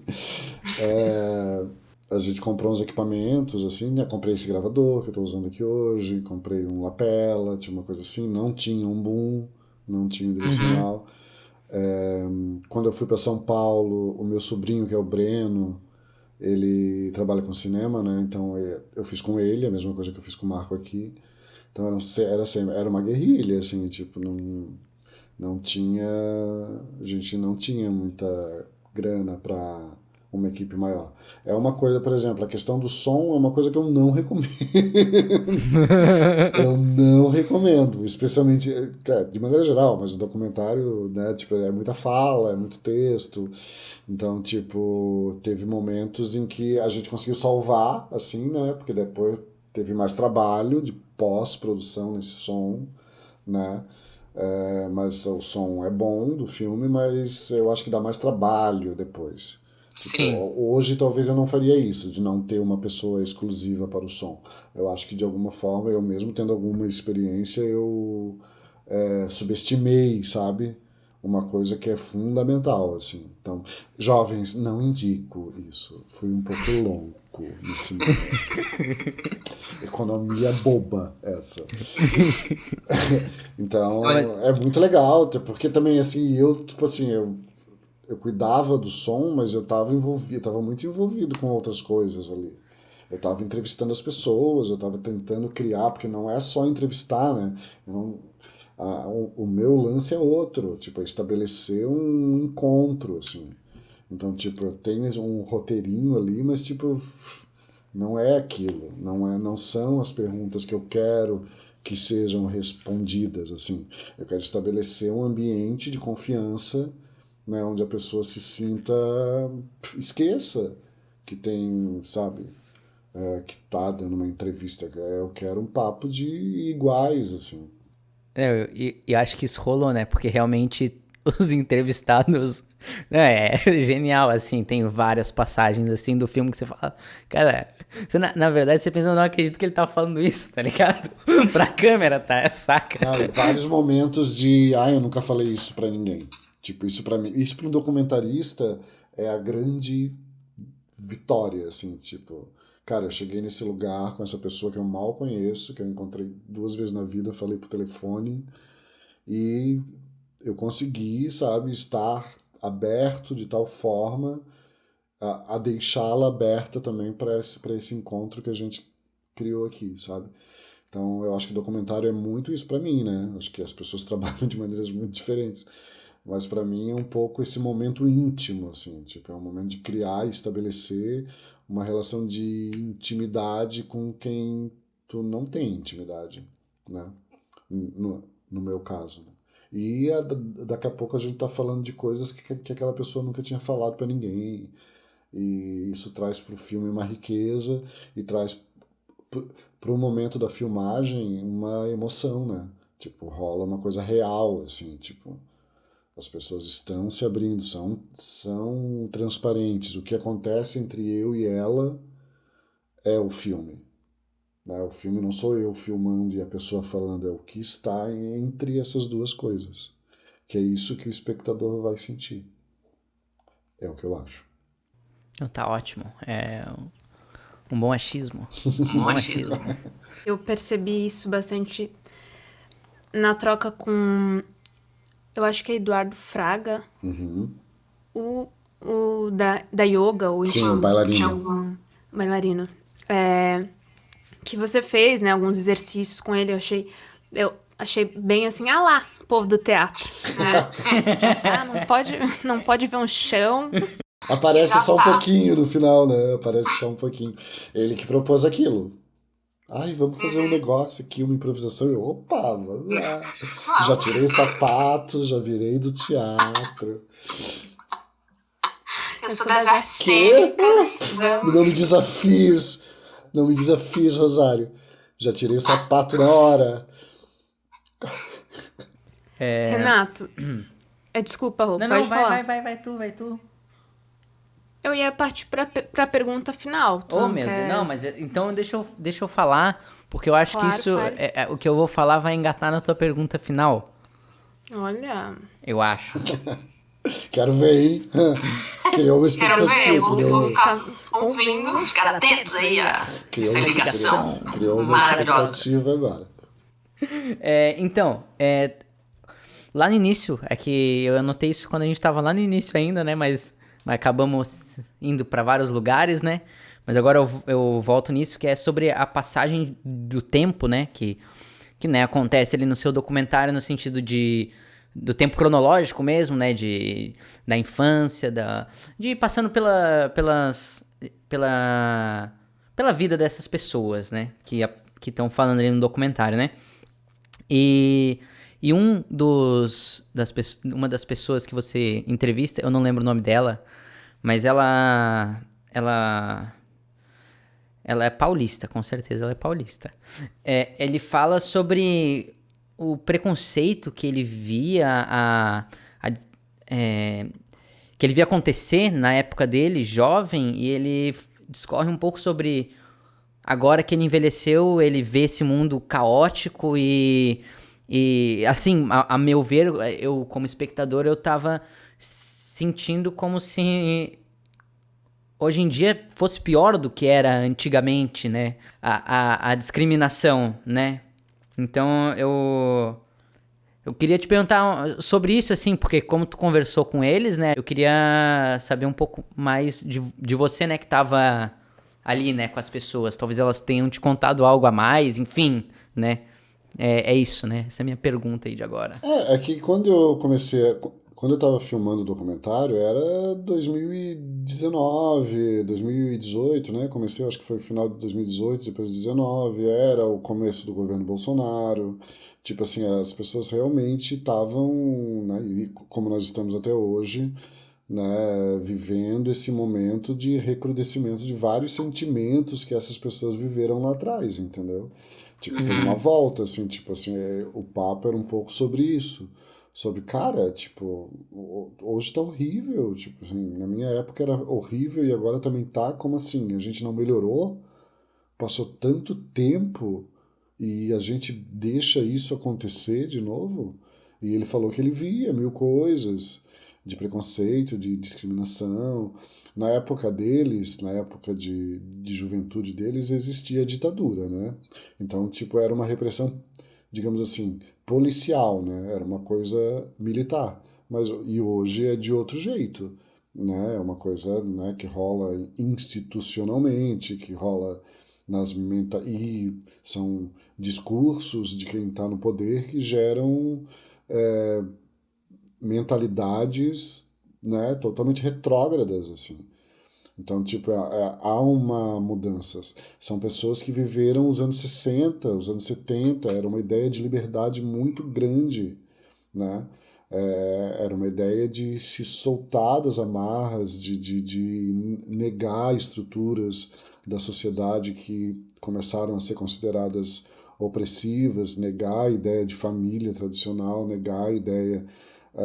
Speaker 3: É, a gente comprou uns equipamentos, assim, né? Comprei esse gravador que eu tô usando aqui hoje, comprei um lapela, tinha uma coisa assim, não tinha um boom, não tinha um
Speaker 2: Uhum.
Speaker 3: direcional. Quando eu fui para São Paulo, o meu sobrinho, que é o Breno, ele trabalha com cinema, né? Então eu fiz com ele a mesma coisa que eu fiz com o Marco aqui. Então era uma guerrilha, assim, tipo, não tinha. A gente não tinha muita grana para uma equipe maior. É uma coisa, por exemplo, a questão do som é uma coisa que eu não recomendo. Eu não recomendo, especialmente, de maneira geral, mas o documentário, né, tipo, é muita fala, é muito texto. Então, tipo, teve momentos em que a gente conseguiu salvar, assim, né, porque depois teve mais trabalho pós-produção nesse som, né? Mas o som é bom do filme, mas eu acho que dá mais trabalho depois.
Speaker 2: Sim.
Speaker 3: Hoje talvez eu não faria isso, de não ter uma pessoa exclusiva para o som. Eu acho que de alguma forma, eu mesmo tendo alguma experiência, eu subestimei, sabe? Uma coisa que é fundamental, assim. Então, jovens, não indico isso. Fui um pouco louco nesse momento. Economia boba essa. Então, é muito legal, até porque também, assim, eu cuidava do som, mas eu estava muito envolvido com outras coisas ali. Eu estava entrevistando as pessoas, eu estava tentando criar, porque não é só entrevistar, né? O meu lance é outro, tipo, é estabelecer um encontro, assim. Então, tipo, eu tenho um roteirinho ali, mas, tipo, não é aquilo. Não são as perguntas que eu quero que sejam respondidas, assim. Eu quero estabelecer um ambiente de confiança, né, onde a pessoa se sinta, esqueça que tem, sabe, que tá dando uma entrevista. Eu quero um papo de iguais, assim.
Speaker 2: Eu acho que isso rolou, né? Porque realmente os entrevistados. Né, é genial, assim. Tem várias passagens, assim, do filme que você fala. Cara, na verdade você pensa, eu não acredito que ele tá falando isso, tá ligado? Pra câmera, tá? Saca?
Speaker 3: Vários momentos de. Eu nunca falei isso pra ninguém. Tipo, isso pra mim. Isso pra um documentarista é a grande vitória, assim, tipo. Cara, eu cheguei nesse lugar com essa pessoa que eu mal conheço, que eu encontrei 2 vezes na vida, falei por telefone, e eu consegui, sabe, estar aberto de tal forma a deixá-la aberta também para esse encontro que a gente criou aqui, sabe? Então, eu acho que documentário é muito isso para mim, né? Acho que as pessoas trabalham de maneiras muito diferentes. Mas para mim é um pouco esse momento íntimo, assim, tipo, é um momento de criar e estabelecer uma relação de intimidade com quem tu não tem intimidade, né? No meu caso, né? E daqui a pouco a gente tá falando de coisas que aquela pessoa nunca tinha falado para ninguém. E isso traz para o filme uma riqueza e traz para o momento da filmagem uma emoção, né? Tipo, rola uma coisa real, assim, tipo, as pessoas estão se abrindo, são transparentes. O que acontece entre eu e ela é o filme. Né? O filme não sou eu filmando e a pessoa falando, é o que está entre essas duas coisas. Que é isso que o espectador vai sentir. É o que eu acho.
Speaker 2: Tá ótimo. É um bom achismo. Um bom achismo.
Speaker 1: Eu percebi isso bastante na troca com, eu acho que é Eduardo Fraga, o da yoga, ou
Speaker 3: Sim,
Speaker 1: enfim,
Speaker 3: o bailarino.
Speaker 1: algum bailarino. Que você fez, né, alguns exercícios com ele, eu achei bem assim, lá, povo do teatro, né? Não pode ver um chão.
Speaker 3: Aparece só um pouquinho no final, né? Aparece só um pouquinho. Ele que propôs aquilo. Vamos fazer um negócio aqui, uma improvisação. Opa, vamos lá. Já tirei o sapato, já virei do teatro.
Speaker 1: Eu sou das artes cênicas.
Speaker 3: Não me desafies. Não me desafies, Rosário. Já tirei o sapato na hora.
Speaker 1: Renato, desculpa, Rô,
Speaker 2: Não,
Speaker 1: pode falar.
Speaker 2: vai tu.
Speaker 1: Eu ia partir pra pergunta final. Tu não
Speaker 2: Meu
Speaker 1: quer...
Speaker 2: Deus, não, mas então deixa eu falar, porque eu acho que isso, o que eu vou falar vai engatar na tua pergunta final.
Speaker 1: Olha...
Speaker 2: Eu acho.
Speaker 3: Quero ver, hein? Criou uma expectativa.
Speaker 4: Quero ver, vou ficar ouvindo, ficar atentos aí a essa ligação
Speaker 3: Criou uma
Speaker 4: maravilhosa.
Speaker 3: expectativa agora.
Speaker 2: Então, lá no início, é que eu anotei isso quando a gente tava lá no início ainda, né, mas acabamos indo pra vários lugares, né, mas agora eu volto nisso, que é sobre a passagem do tempo, né, que né, acontece ali no seu documentário no sentido do tempo cronológico mesmo, né, da infância, de ir passando pela vida dessas pessoas, né, que estão falando ali no documentário, né. E uma das pessoas que você entrevista, eu não lembro o nome dela, mas ela Ela é paulista, com certeza ela é paulista. Ele fala sobre o preconceito que ele via que ele via acontecer na época dele, jovem, e ele discorre um pouco sobre agora que ele envelheceu, ele vê esse mundo caótico e assim, a meu ver, eu como espectador, eu tava sentindo como se hoje em dia fosse pior do que era antigamente, né? A discriminação, né? Então, eu queria te perguntar sobre isso, assim, porque como tu conversou com eles, né? Eu queria saber um pouco mais de você, né? Que tava ali, né? Com as pessoas. Talvez elas tenham te contado algo a mais, enfim, né? É isso, né? Essa é a minha pergunta aí de agora.
Speaker 3: É que quando eu tava filmando o documentário, era 2019, 2018, né? Comecei, acho que foi o final de 2018, depois de 2019, era o começo do governo Bolsonaro. Tipo assim, as pessoas realmente estavam, né, e como nós estamos até hoje, né, vivendo esse momento de recrudescimento de vários sentimentos que essas pessoas viveram lá atrás, entendeu? Tipo, tem uma volta, assim, tipo assim, o papo era um pouco sobre isso. Sobre, cara, tipo, hoje tá horrível, tipo assim, na minha época era horrível e agora também tá, como assim? A gente não melhorou? Passou tanto tempo e a gente deixa isso acontecer de novo? E ele falou que ele via mil coisas de preconceito, de discriminação. Na época deles, na época de juventude deles, existia a ditadura, né? Então, tipo, era uma repressão, digamos assim, policial, né? Era uma coisa militar. E hoje é de outro jeito, né? É uma coisa, né, que rola institucionalmente, que rola e são discursos de quem está no poder que geram é, mentalidades, né, totalmente retrógradas, assim. Então, tipo, há uma mudança. São pessoas que viveram os anos 60, os anos 70, era uma ideia de liberdade muito grande, né? Era uma ideia de se soltar das amarras, de negar estruturas da sociedade que começaram a ser consideradas opressivas, negar a ideia de família tradicional, negar a ideia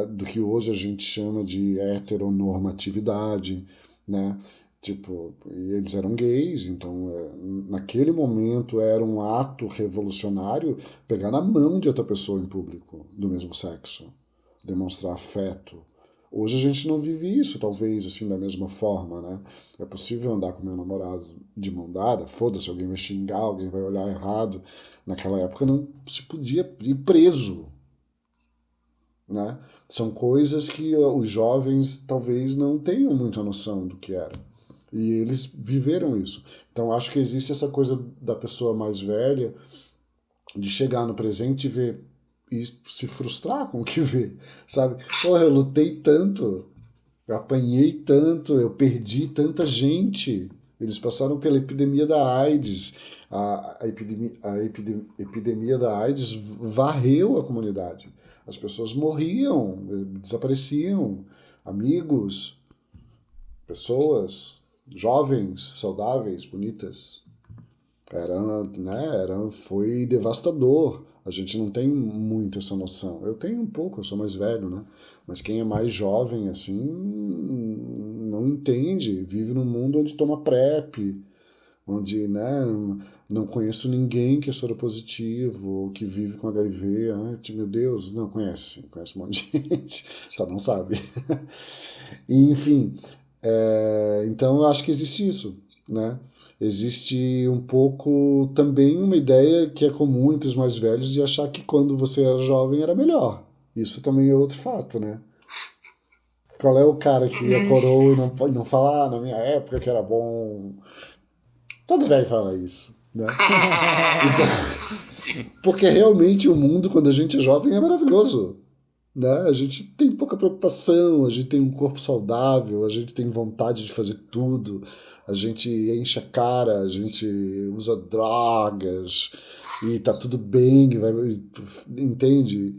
Speaker 3: do que hoje a gente chama de heteronormatividade, né? Tipo, e eles eram gays, então naquele momento era um ato revolucionário pegar na mão de outra pessoa em público do mesmo sexo, demonstrar afeto. Hoje a gente não vive isso, talvez, assim, da mesma forma, né? É possível andar com meu namorado de mão dada, foda-se, alguém vai xingar, alguém vai olhar errado. Naquela época não se podia ir preso, né? São coisas que os jovens talvez não tenham muita noção do que era. E eles viveram isso. Então acho que existe essa coisa da pessoa mais velha de chegar no presente e ver e se frustrar com o que vê, sabe? Porra, eu lutei tanto, eu apanhei tanto, eu perdi tanta gente. Eles passaram pela epidemia da AIDS. A epidemia da AIDS varreu a comunidade. As pessoas morriam, desapareciam. Amigos, pessoas, jovens, saudáveis, bonitas. Foi devastador. A gente não tem muito essa noção. Eu tenho um pouco, eu sou mais velho, né? Mas quem é mais jovem, assim, não entende. Vive num mundo onde toma PrEP, onde, né, não conheço ninguém que é soropositivo ou que vive com HIV. Ai, meu Deus, não conhece, sim, conhece um monte de gente, só não sabe. E, enfim, então eu acho que existe isso, né? Existe um pouco também uma ideia que é comum entre os mais velhos de achar que quando você era jovem era melhor. Isso também é outro fato, né? Qual é o cara que é coroa e não fala, na minha época que era bom. Todo velho fala isso, né? Então, porque realmente o mundo, quando a gente é jovem, é maravilhoso. Né? A gente tem pouca preocupação, a gente tem um corpo saudável, a gente tem vontade de fazer tudo, a gente enche a cara, a gente usa drogas e tá tudo bem, entende?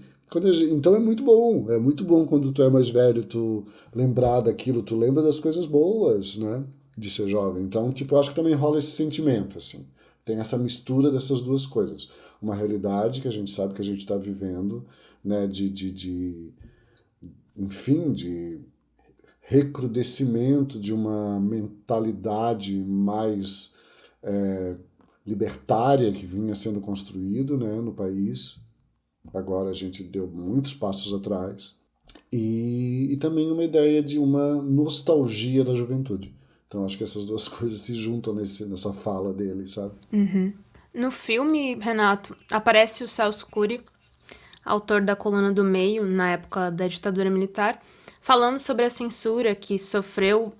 Speaker 3: Então é muito bom quando tu é mais velho, tu lembrar daquilo, tu lembra das coisas boas, né? de ser jovem. Então, tipo, eu acho que também rola esse sentimento, assim. Tem essa mistura dessas duas coisas. Uma realidade que a gente sabe que a gente está vivendo, né, enfim, de recrudescimento de uma mentalidade mais libertária que vinha sendo construído, né, no país. Agora a gente deu muitos passos atrás. E também uma ideia de uma nostalgia da juventude. Então acho que essas duas coisas se juntam nessa fala dele, sabe?
Speaker 1: No filme, Renato, aparece o Celso Cury, autor da Coluna do Meio, na época da ditadura militar, falando sobre a censura que sofreu,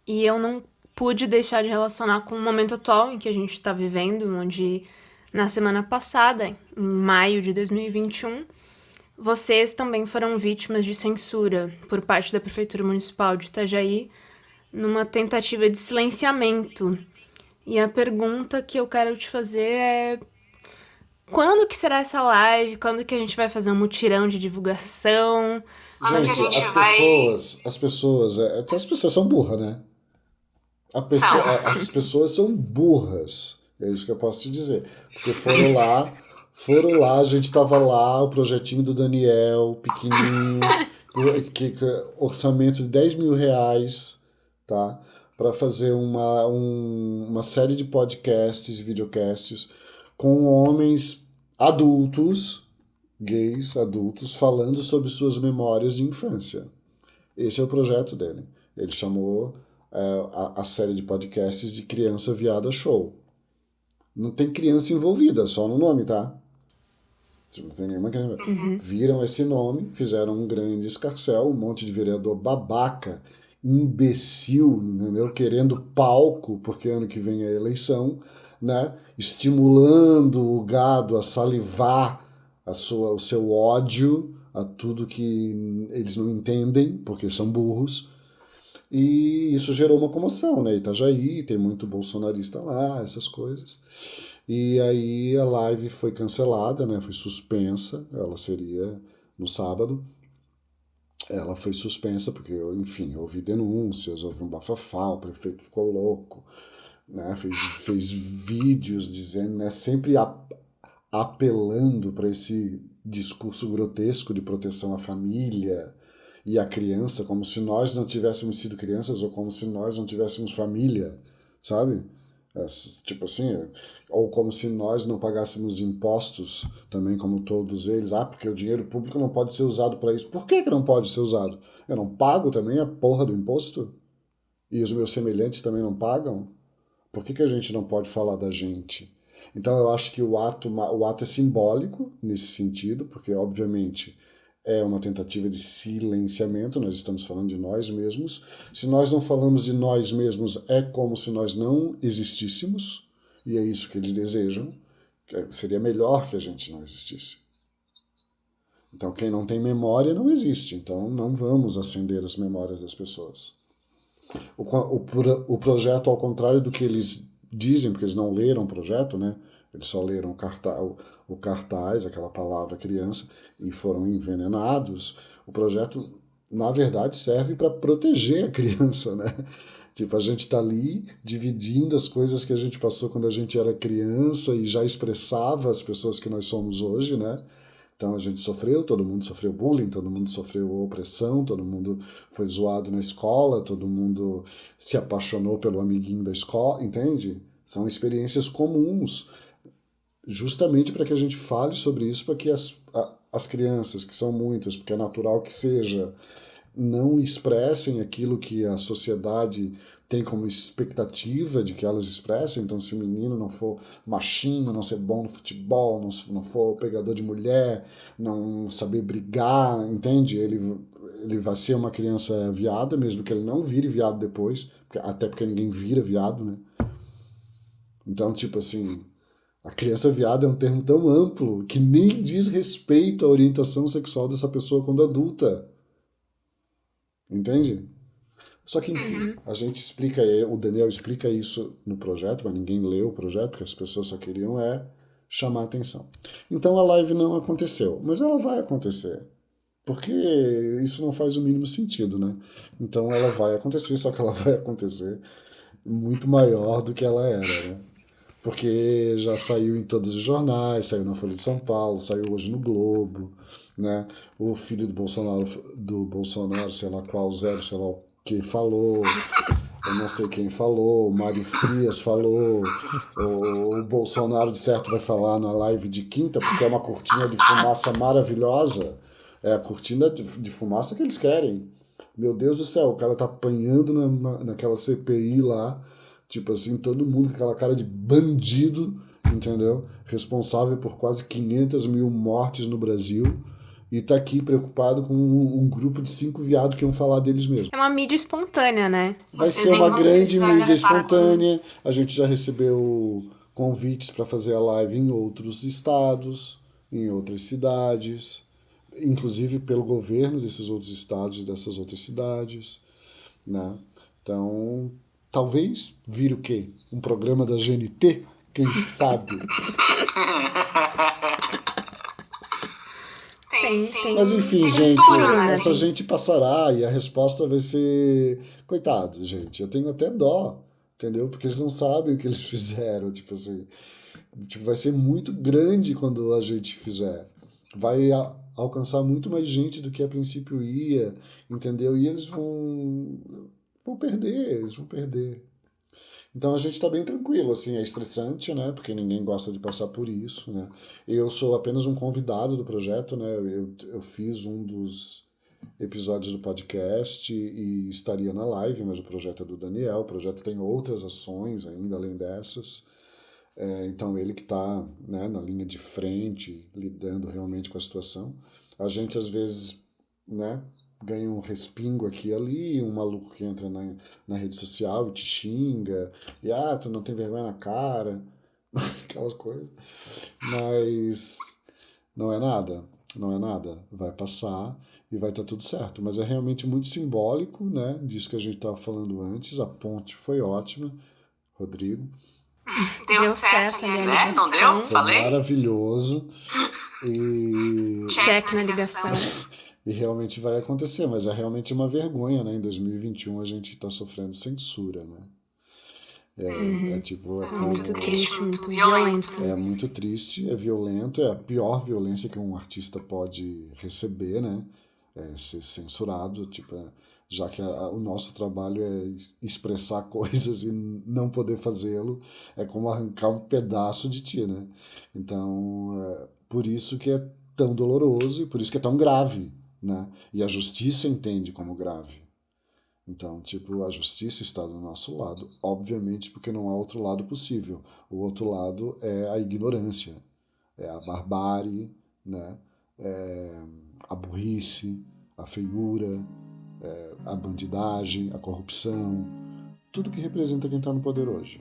Speaker 1: e eu não pude deixar de relacionar com o momento atual em que a gente está vivendo, onde na semana passada, em maio de 2021, vocês também foram vítimas de censura por parte da Prefeitura Municipal de Itajaí, numa tentativa de silenciamento. E a pergunta que eu quero te fazer é: quando que será essa live? Quando que a gente vai fazer um mutirão de divulgação?
Speaker 4: Quando que a
Speaker 3: Gente,
Speaker 4: gente vai...
Speaker 3: as pessoas são burras, né? As pessoas são burras. É isso que eu posso te dizer. Porque foram lá, a gente tava lá, o projetinho do Daniel, pequenininho, orçamento de 10 mil reais, tá? Para fazer uma série de podcasts e videocasts com homens adultos, gays adultos, falando sobre suas memórias de infância. Esse é o projeto dele. Ele chamou a série de podcasts de Criança Viada Show. Não tem criança envolvida, só no nome, tá? Não tem nenhuma criança. Viram esse nome, fizeram um grande escarcéu, um monte de vereador babaca, imbecil, entendeu? Querendo palco, porque ano que vem é eleição, né? Estimulando o gado a salivar o seu ódio a tudo que eles não entendem, porque são burros. E isso gerou uma comoção, né? Itajaí, tem muito bolsonarista lá, essas coisas. E aí a live foi cancelada, né? Foi suspensa, ela seria no sábado. Ela foi suspensa porque, enfim, houve denúncias, houve um bafafá, o prefeito ficou louco, né? Fez vídeos dizendo, né? Sempre apelando para esse discurso grotesco de proteção à família e à criança, como se nós não tivéssemos sido crianças ou como se nós não tivéssemos família, sabe? Tipo assim, ou como se nós não pagássemos impostos também, como todos eles. Porque o dinheiro público não pode ser usado para isso. Por que não pode ser usado? Eu não pago também a porra do imposto? E os meus semelhantes também não pagam? Por que a gente não pode falar da gente? Então eu acho que o ato é simbólico nesse sentido, porque obviamente é uma tentativa de silenciamento, nós estamos falando de nós mesmos. Se nós não falamos de nós mesmos, é como se nós não existíssemos, e é isso que eles desejam. Seria melhor que a gente não existisse. Então quem não tem memória não existe, então não vamos acender as memórias das pessoas. O projeto, ao contrário do que eles dizem, porque eles não leram o projeto, né? Eles só leram o cartaz, aquela palavra criança, e foram envenenados. O projeto, na verdade, serve para proteger a criança, né? Tipo, a gente está ali dividindo as coisas que a gente passou quando a gente era criança e já expressava as pessoas que nós somos hoje, né? Então a gente sofreu, todo mundo sofreu bullying, todo mundo sofreu opressão, todo mundo foi zoado na escola, todo mundo se apaixonou pelo amiguinho da escola, entende? São experiências comuns, justamente para que a gente fale sobre isso, para que as crianças, que são muitas, porque é natural que seja, não expressem aquilo que a sociedade tem como expectativa de que elas expressem. Então, se o menino não for machinho, não ser bom no futebol, não for pegador de mulher, não saber brigar, entende? Ele vai ser uma criança viada, mesmo que ele não vire viado depois, até porque ninguém vira viado, né? Então, tipo assim, a criança viada é um termo tão amplo que nem diz respeito à orientação sexual dessa pessoa quando adulta. Entende? Só que, enfim, a gente explica, o Daniel explica isso no projeto, mas ninguém leu o projeto, porque as pessoas só queriam chamar a atenção. Então a live não aconteceu, mas ela vai acontecer, porque isso não faz o mínimo sentido, né? Então ela vai acontecer, só que ela vai acontecer muito maior do que ela era, né? Porque já saiu em todos os jornais, saiu na Folha de São Paulo, saiu hoje no Globo, né? O filho do Bolsonaro, sei lá qual, zero, sei lá o que falou, eu não sei quem falou, o Mário Frias falou, o Bolsonaro de certo vai falar na live de quinta, porque é uma cortina de fumaça maravilhosa, é a cortina de fumaça que eles querem. Meu Deus do céu, o cara tá apanhando naquela CPI lá, tipo assim, todo mundo com aquela cara de bandido, entendeu? Responsável por quase 500 mil mortes no Brasil. E tá aqui preocupado com um grupo de 5 viados que iam falar deles mesmos.
Speaker 1: É uma mídia espontânea, né?
Speaker 3: Vai ser uma grande mídia espontânea. A gente já recebeu convites para fazer a live em outros estados, em outras cidades, inclusive pelo governo desses outros estados e dessas outras cidades, né? Então, talvez vire o quê? Um programa da GNT? Quem sabe?
Speaker 1: Tem.
Speaker 3: Mas enfim, gente,
Speaker 1: futuro, né?
Speaker 3: essa gente passará e a resposta vai ser... Coitado, gente, eu tenho até dó, entendeu? Porque eles não sabem o que eles fizeram, tipo assim. Tipo, vai ser muito grande quando a gente fizer. Vai alcançar muito mais gente do que a princípio ia, entendeu? E eles vão perder, eles vão perder. Então a gente está bem tranquilo, assim, é estressante, né? Porque ninguém gosta de passar por isso, né? Eu sou apenas um convidado do projeto, né? Eu fiz um dos episódios do podcast e estaria na live, mas o projeto é do Daniel, o projeto tem outras ações ainda, além dessas. Então ele que está, né, na linha de frente, lidando realmente com a situação. A gente às vezes, né, ganha um respingo aqui e ali, um maluco que entra na rede social e te xinga, e tu não tem vergonha na cara, aquelas coisas. Mas não é nada, vai passar e vai estar tudo certo. Mas é realmente muito simbólico, né, disso que a gente estava falando antes. A ponte foi ótima, Rodrigo.
Speaker 1: Deu certo ali a ligação.
Speaker 4: Não deu?
Speaker 3: Foi
Speaker 4: Falei?
Speaker 3: maravilhoso. E...
Speaker 1: Check na ligação.
Speaker 3: E realmente vai acontecer, mas é realmente uma vergonha, né? Em 2021 a gente está sofrendo censura, né?
Speaker 1: Muito triste, muito violento.
Speaker 3: É muito triste, é violento, é a pior violência que um artista pode receber, né? É ser censurado, tipo, já que o nosso trabalho é expressar coisas e não poder fazê-lo, é como arrancar um pedaço de ti, né? Então, por isso que é tão doloroso e por isso que é tão grave, né? E a justiça entende como grave. Então, tipo, a justiça está do nosso lado, obviamente porque não há outro lado possível. O outro lado é a ignorância, é a barbárie, né? É a burrice, a feiura, a bandidagem, a corrupção, tudo que representa quem está no poder hoje.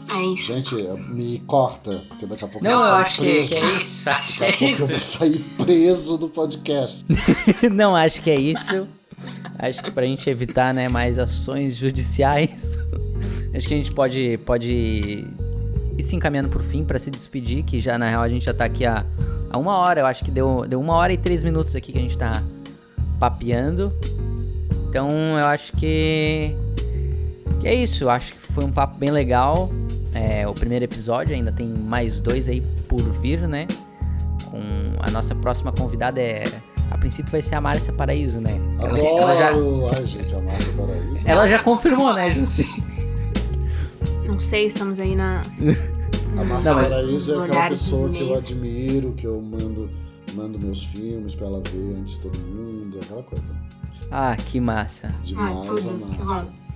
Speaker 1: É isso.
Speaker 3: Gente, me corta, porque daqui a pouco
Speaker 2: Não,
Speaker 3: eu
Speaker 2: eu
Speaker 3: vou
Speaker 2: acho
Speaker 3: sair
Speaker 2: que é isso. Acho que
Speaker 3: Daqui a pouco eu vou sair preso do podcast.
Speaker 2: Não, acho que é isso. Acho que pra gente evitar, né, mais ações judiciais, acho que a gente pode ir se encaminhando por fim pra se despedir, que já na real a gente já tá aqui há 1 hora, eu acho que deu 1 hora e 3 minutos aqui que a gente tá papeando. Então eu acho que é isso, eu acho que foi um papo bem legal. O primeiro episódio, ainda tem mais 2 aí por vir, né? Com a nossa próxima convidada a princípio vai ser a Márcia Paraíso, né?
Speaker 3: Adoro! Ai, gente, a Márcia Paraíso.
Speaker 2: Ela já confirmou, né, Jussi?
Speaker 1: Não sei, estamos aí na...
Speaker 3: A Márcia Paraíso é aquela
Speaker 1: olhares dos
Speaker 3: pessoa que eu
Speaker 1: meios.
Speaker 3: admiro, que eu mando meus filmes pra ela ver antes de todo mundo, aquela coisa.
Speaker 2: Ah, que massa.
Speaker 3: Demais,
Speaker 1: tudo,
Speaker 3: a
Speaker 1: que
Speaker 3: Márcia.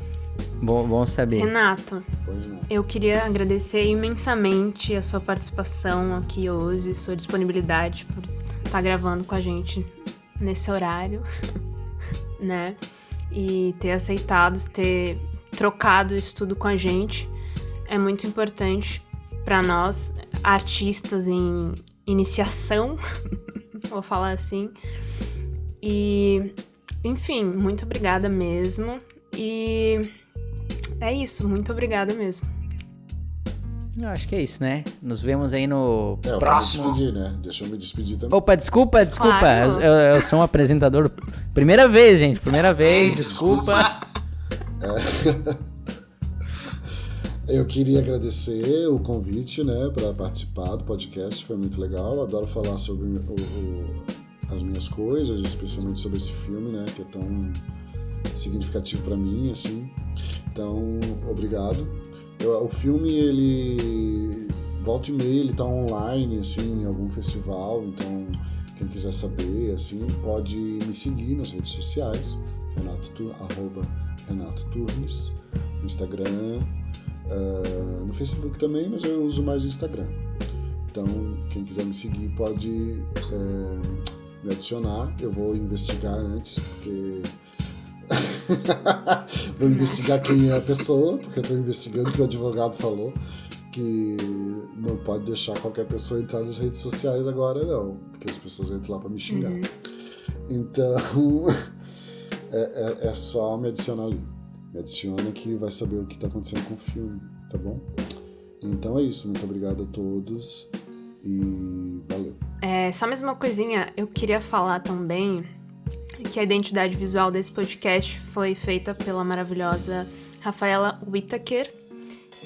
Speaker 2: Bom saber.
Speaker 1: Renato,
Speaker 3: Pois não.
Speaker 1: eu queria agradecer imensamente a sua participação aqui hoje, sua disponibilidade por estar gravando com a gente nesse horário, né? E ter aceitado, ter trocado isso tudo com a gente. É muito importante para nós, artistas em iniciação, vou falar assim. E, enfim, muito obrigada mesmo. E é isso, muito obrigada mesmo.
Speaker 2: Eu acho que é isso, né? Nos vemos aí no
Speaker 3: Eu
Speaker 2: próximo...
Speaker 3: vou me despedir, né? Deixa eu me despedir também.
Speaker 2: Opa, desculpa.
Speaker 1: Claro.
Speaker 2: Eu sou um apresentador... Primeira vez, gente. Primeira vez, desculpa.
Speaker 3: Eu queria agradecer o convite, né, para participar do podcast, foi muito legal. Adoro falar sobre as minhas coisas, especialmente sobre esse filme, né, que é tão significativo para mim, assim. Então, obrigado. O filme, ele volta e meia, ele tá online, assim, em algum festival, então quem quiser saber, assim, pode me seguir nas redes sociais, Renato Turnes, no Instagram, no Facebook também, mas eu uso mais o Instagram. Então, quem quiser me seguir pode me adicionar. Eu vou investigar antes, porque... vou investigar quem é a pessoa, porque eu estou investigando que o advogado falou que não pode deixar qualquer pessoa entrar nas redes sociais agora, não, porque as pessoas entram lá para me xingar. Então, é só me adicionar ali. Me adiciona que vai saber o que está acontecendo com o filme, tá bom? Então é isso, muito obrigado a todos e valeu.
Speaker 1: Só mais uma coisinha, eu queria falar também que a identidade visual desse podcast foi feita pela maravilhosa Rafaela Whittaker.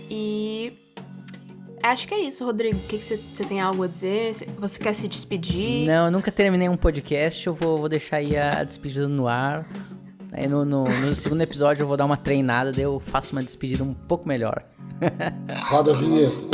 Speaker 1: E acho que é isso, Rodrigo. O que você tem algo a dizer? Você quer se despedir?
Speaker 2: Não, eu nunca terminei um podcast, eu vou deixar aí a despedida no ar. Aí no segundo episódio eu vou dar uma treinada, daí eu faço uma despedida um pouco melhor.
Speaker 3: Roda a vinheta.